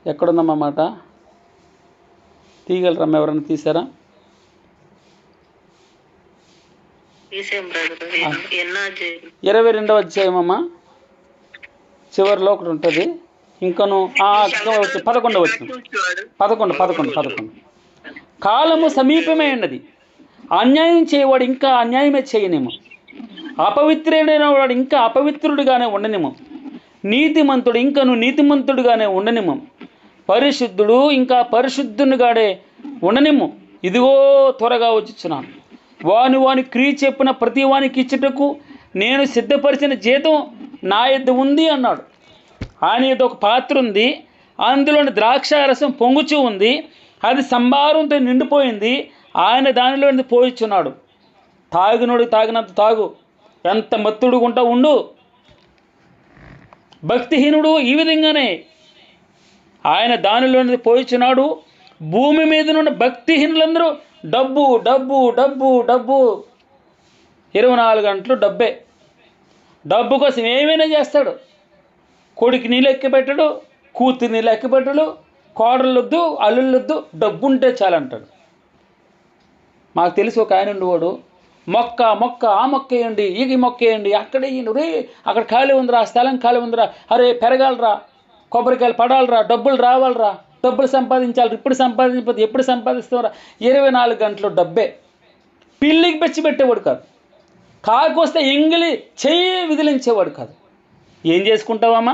ఎక్కడుందమ్మా మాట? తీయగలరమ్మా, ఎవరైనా తీసారా? 22వ అధ్యాయం అమ్మా, చివరిలో ఒకటి ఉంటుంది. ఇంకను 11వ వచ్చిన 11. కాలము సమీపమే ఉన్నది, అన్యాయం చేయవాడు ఇంకా అన్యాయమే చేయనేమో, అపవిత్రుడైన వాడు ఇంకా అపవిత్రుడుగానే ఉండనేమో, నీతిమంతుడు ఇంకను నీతిమంతుడుగానే ఉండనేమో, పరిశుద్ధుడు ఇంకా పరిశుద్ధునిగానే ఉండనేమో. ఇదిగో త్వరగా వచ్చుచున్నాను. వాని క్రియ చెప్పిన ప్రతి వానికి ఇచ్చుటకు నేను సిద్ధపరిచిన జీతం నా యొద్ద ఉంది అన్నాడు. ఆయన యొద్ద ఒక పాత్ర ఉంది, అందులోని ద్రాక్షారసం పొంగుచూ ఉంది, అది సంభారంతో నిండిపోయింది. ఆయన దానిలో పోయిచున్నాడు. తాగినోడు తాగినంత తాగు, ఎంత మత్తుడుగా ఉంటా ఉండు. భక్తిహీనుడు ఈ విధంగానే ఆయన దానిలో పోయిచున్నాడు. భూమి మీద నుండి భక్తిహీనులందరూ డబ్బు డబ్బు డబ్బు డబ్బు, 24 గంటలు డబ్బే. డబ్బు కోసం ఏమైనా చేస్తాడు. కొడుకుని లెక్క పెట్టడు, కూతుర్ని లెక్క పెట్టడు, కోడళ్ళొద్దు అల్లుళ్ళొద్దు, డబ్బు ఉంటే చాలంటాడు. మాకు తెలిసి ఒక ఆయన ఉండేవాడు, మొక్క ఆ మొక్క వేయండి, ఈ మొక్క వేయండి, అక్కడ వేయండి, రే అక్కడ ఖాళీ ఉందిరా, స్థలం ఖాళీ ఉందిరా, అరే పెరగాలరా, కొబ్బరికాయలు పడాలరా, డబ్బులు రావాలరా, డబ్బులు సంపాదించాలి, ఇప్పుడు సంపాదించకపోతే ఎప్పుడు సంపాదిస్తారా. 24 గంటలు డబ్బే. పిల్లికి పెచ్చి పెట్టేవాడు కాదు, కాకొస్తే ఎంగిలి చెయ్యి విదిలించేవాడు కాదు. ఏం చేసుకుంటావమ్మా?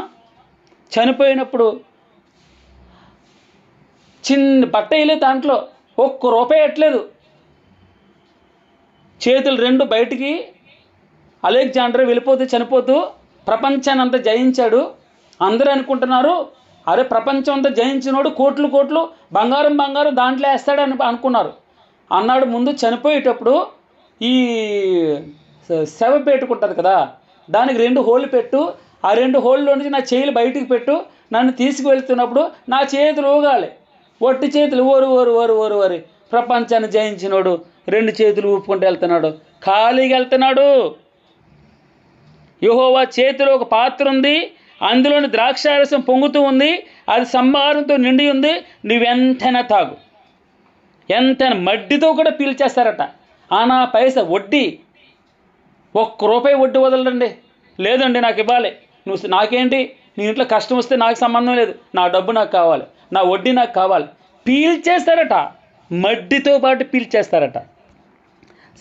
చనిపోయినప్పుడు చిన్న బట్ట వేయలే, దాంట్లో ₹1 ఎట్లేదు, చేతులు 2 బయటికి. అలెగ్జాండర్ వెళ్ళిపోతూ చనిపోతూ ప్రపంచాన్ని అంతా జయించాడు. అందరూ అనుకుంటున్నారు, అరే ప్రపంచం అంతా జయించినోడు కోట్లు బంగారం దాంట్లో వేస్తాడని అనుకున్నారు. అన్నాడు. ముందు చనిపోయేటప్పుడు ఈ శవ పెట్టుకుంటుంది కదా, దానికి 2 హోళ్ళు పెట్టు, ఆ 2 హోల్లో నుంచి నా చేతులు బయటికి పెట్టు, నన్ను తీసుకువెళ్తున్నప్పుడు నా చేతులు ఊగాలి. ఒట్టి చేతులు ఓరు ప్రపంచాన్ని జయించినోడు 2 చేతులు ఊపుకుంటూ వెళ్తున్నాడు, ఖాళీగా వెళ్తున్నాడు. యెహోవా చేతిలో ఒక పాత్ర ఉంది, అందులోని ద్రాక్షారసం పొంగుతూ ఉంది, అది సంభారంతో నిండి ఉంది, నువ్వెంతైనా తాగు. ఎంతైనా మడ్డితో కూడా పీల్చేస్తారట. ఆనా పైసా వడ్డీ, ₹1 వడ్డీ వదలండి. లేదండి నాకు ఇవ్వాలి, నువ్వు నాకేంటి, నీ ఇంట్లో కష్టం వస్తే నాకు సంబంధం లేదు, నా డబ్బు నాకు కావాలి, నా వడ్డీ నాకు కావాలి. పీల్చేస్తారట, మడ్డితో పాటు పీల్చేస్తారట.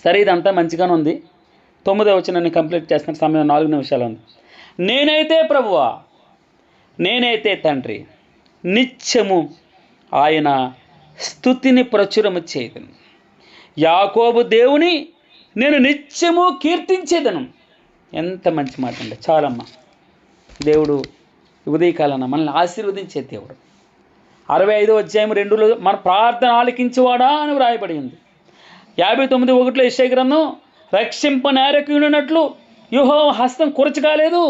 సరే, ఇదంతా మంచిగానే ఉంది. 9వ వచనాన్ని కంప్లీట్ చేస్తున్న సమయం 4 నిమిషాలు ఉంది. నేనైతే ప్రభువా, నేనైతే తండ్రి, నిత్యము ఆయన స్తుతిని ప్రచురము చేయదను. యాకోబు దేవుని నేను నిత్యము కీర్తించేదను. ఎంత మంచి మాట అండి. చాలమ్మా. దేవుడు ఉదయకాలన మనల్ని ఆశీర్వదించే దేవుడు. 65వ అధ్యాయం 2లో మన ప్రార్థన ఆలకించేవాడా అని వ్రాయబడి ఉంది. 59:1 యెషయా గ్రంథం, రక్షింపనేరకున్నట్లు యెహోవా హస్తం కురచ కాలేదు,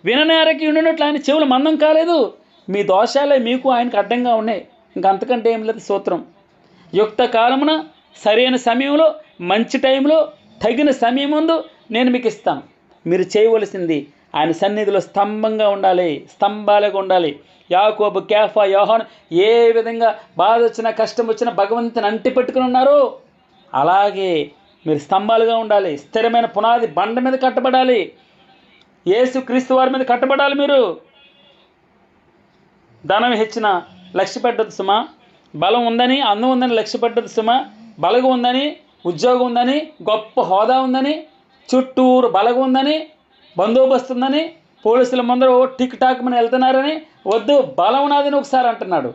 విననేరకున్నట్లు ఆయన చెవులు మందం కాలేదు. మీ దోషాలే మీకు ఆయనకు అడ్డంగా ఉన్నాయి, ఇంకంతకంటే ఏం లేదు. సూత్రం యుక్త కాలమున సరైన సమయంలో మంచి టైంలో తగిన సమయం ముందు నేను మీకు ఇస్తాను. మీరు చేయవలసింది ఆయన సన్నిధిలో స్తంభాలుగా ఉండాలి. యాకోబు, కేఫా, యోహాను ఏ విధంగా బాధ వచ్చినా కష్టం వచ్చినా భగవంతుని అంటి పెట్టుకుని ఉన్నారో అలాగే మీరు స్తంభాలుగా ఉండాలి. స్థిరమైన పునాది బండ మీద కట్టబడాలి. యేసు క్రీస్తు వారి మీద కట్టబడాలి. మీరు ధనం హెచ్చిన లక్ష్య పెట్టదు సుమా, బలం ఉందని అందం ఉందని లక్ష్య పెట్టదు సుమా, బలగం ఉందని ఉద్యోగం ఉందని గొప్ప హోదా ఉందని చుట్టూరు బలగం ఉందని బందోబస్తు ఉందని పోలీసుల ముందర టిక్ టాక్ మన వెళ్తున్నారని వద్దు. బలం నాదని ఒకసారి అంటున్నాడు,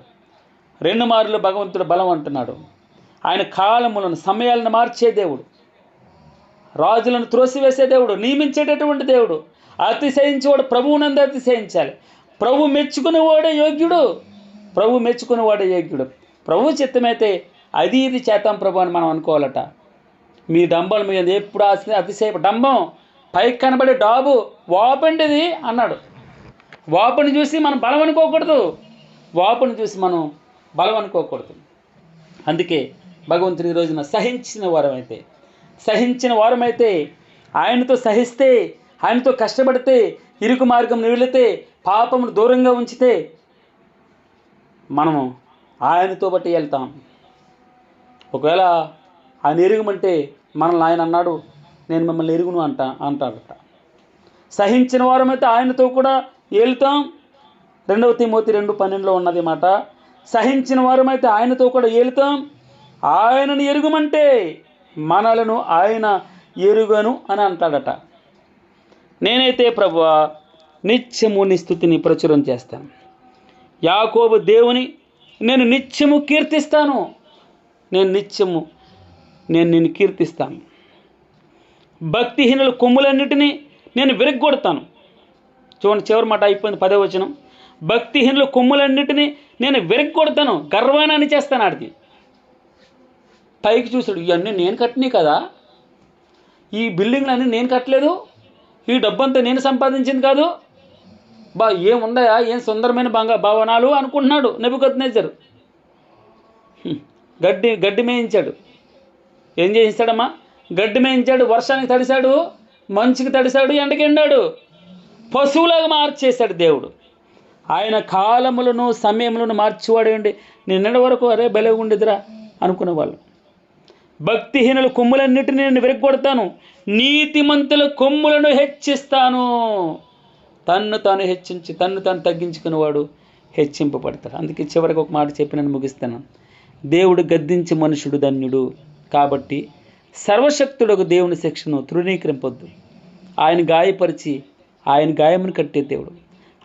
2 మార్లు భగవంతుడు బలం అంటున్నాడు. ఆయన కాలములను సమయాలను మార్చే దేవుడు, రాజులను త్రోసివేసే దేవుడు, నియమించేటటువంటి దేవుడు. అతిశయించేవాడు ప్రభువునందు అతిశయించాలి. ప్రభు మెచ్చుకునేవాడే యోగ్యుడు. ప్రభు చిత్తమైతే అది ఇది చేతాం ప్రభు అని మనం అనుకోవాలట. మీ డంబం మీద ఎప్పుడు అతిశయ డంబం పైకి కనబడే డాబు వాపండిది అన్నాడు. వాపుని చూసి మనం బలం అనుకోకూడదు. అందుకే భగవంతుని రోజున సహించిన వారమైతే సహించిన వారమైతే, ఆయనతో సహిస్తే, ఆయనతో కష్టపడితే, ఇరుకు మార్గం నిలితే, పాపమును దూరంగా ఉంచితే మనము ఆయనతో బట్టి వెళ్తాం. ఒకవేళ ఆయన ఎరుగమంటే మనల్ని ఆయన అన్నాడు, నేను మిమ్మల్ని ఎరుగును అంటాడట. సహించిన వారమైతే ఆయనతో కూడా ఏలుతాం. 2 తిమోతి 2:12 ఉన్నది మాట. సహించిన వారమైతే ఆయనతో కూడా ఏలుతాం. ఆయనను ఎరుగుమంటే మనలను ఆయన ఎరుగను అని అంటాడట. నేనైతే ప్రభువా నిత్యము నీ స్తుతిని ప్రచురం చేస్తాను. యాకోబు దేవుని నేను నిత్యము కీర్తిస్తాను. నేను నిన్ను కీర్తిస్తాను. భక్తిహీనుల కొమ్ములన్నిటినీ నేను విరగ్గొడతాను. చూడండి, చివరి మాట అయిపోయింది, 10వ వచనం. భక్తిహీనుల కొమ్ములన్నిటినీ నేను విరగ్గొడతాను, గర్వాన్ని చేస్తాను. ఆడికి పైకి చూశాడు, ఇవన్నీ నేను కట్టినవి కదా, ఈ బిల్డింగ్లన్నీ నేను కట్టలేదు, ఈ డబ్బంతా నేను సంపాదించింది కాదు, ఏముందా, ఏం సుందరమైన భవనాలు అనుకుంటున్నాడు నెబుకద్నెజరు. గడ్డి మేయించాడు. ఏం చేయిస్తాడమ్మా? గడ్డి మేయించాడు, వర్షానికి తడిశాడు, మంచుకి తడిశాడు, ఎండకి ఎండాడు, పశువులాగా మార్చేశాడు దేవుడు. ఆయన కాలములను సమయములను మార్చివాడేయండి. నిన్నటి వరకు అరే బలే ఉండేదిరా అనుకునేవాళ్ళు. భక్తిహీనుల కొమ్ములన్నిటిని నేను విరగ్గొడతాను, నీతిమంతుల కొమ్ములను హెచ్చిస్తాను. తన్ను తాను హెచ్చించి తన్ను తాను తగ్గించుకునేవాడు హెచ్చింపబడతాడు. అందుకే చివరికి ఒక మాట చెప్పి నేను ముగిస్తాను. దేవుడు గద్దించి మనుషుడు ధన్యుడు. కాబట్టి సర్వశక్తుడకు దేవుని శిక్షను తృణీకరింపొద్దు. ఆయన గాయపరిచి ఆయన గాయమును కట్టే దేవుడు.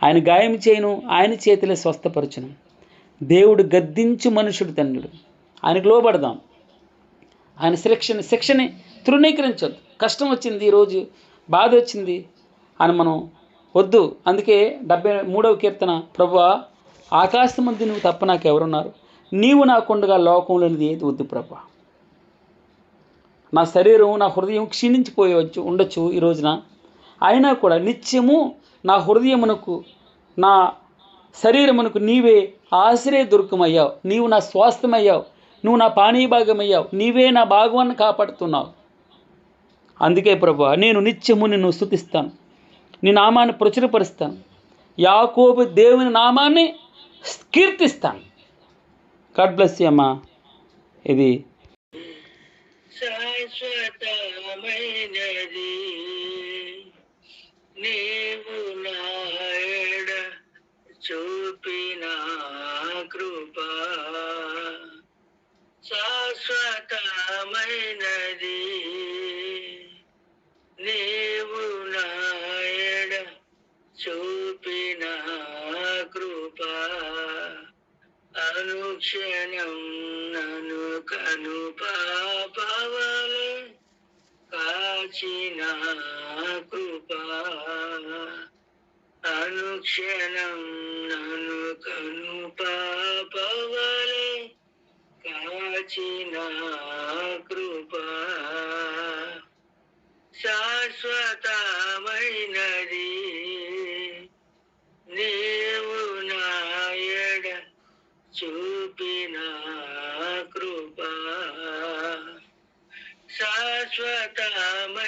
ఆయన గాయం చేయను, ఆయన చేతిలో స్వస్థపరచును. దేవుడు గద్దించి మనుషుడు ధన్యుడు. ఆయనకు లోబడదాం. ఆయన శిక్షని తృణీకరించొద్దు. కష్టం వచ్చింది, ఈరోజు బాధ వచ్చింది అని మనం వద్దు. అందుకే 73వ కీర్తన, ప్రభువా ఆకాశమందు నువ్వు తప్ప నాకు ఎవరున్నారు, నీవు నాకుండగా లోకంలోనిది ఏది వద్దు ప్రభువా. నా శరీరం నా హృదయం క్షీణించిపోయవచ్చు ఉండొచ్చు ఈ రోజున, అయినా కూడా నిత్యము నా హృదయమునకు నా శరీరమునకు నీవే ఆశ్రయ దుర్గమయ్యావు, నీవు నా స్వాస్థ్యమయ్యావు, నువ్వు నా పానీయ భాగమయ్యావు, నీవే నా భాగవాన్ని కాపాడుతున్నావు. అందుకే ప్రభువా నేను నిత్యము నిన్ను స్తుతిస్తాను, నీ నామాన్ని ప్రచురపరుస్తాను, యాకోబు దేవుని నామాన్ని కీర్తిస్తాను. గాడ్ బ్లెస్ యూ అమ్మా. ఇది శాశ్వతమైనది నీవు నాయడ చూపిన కృప, శాశ్వతమైనది నీవు నాయడ చూపిన కృప, అనుక్షణం నన్ను కను పాపవలె కాచిన కృప, అనుక్షణం నన్ను కను పాపవలె కాచిన కృప, శాశ్వతమైనది నీవు నాయడ చూపిన కృప, శాశ్వతమైనది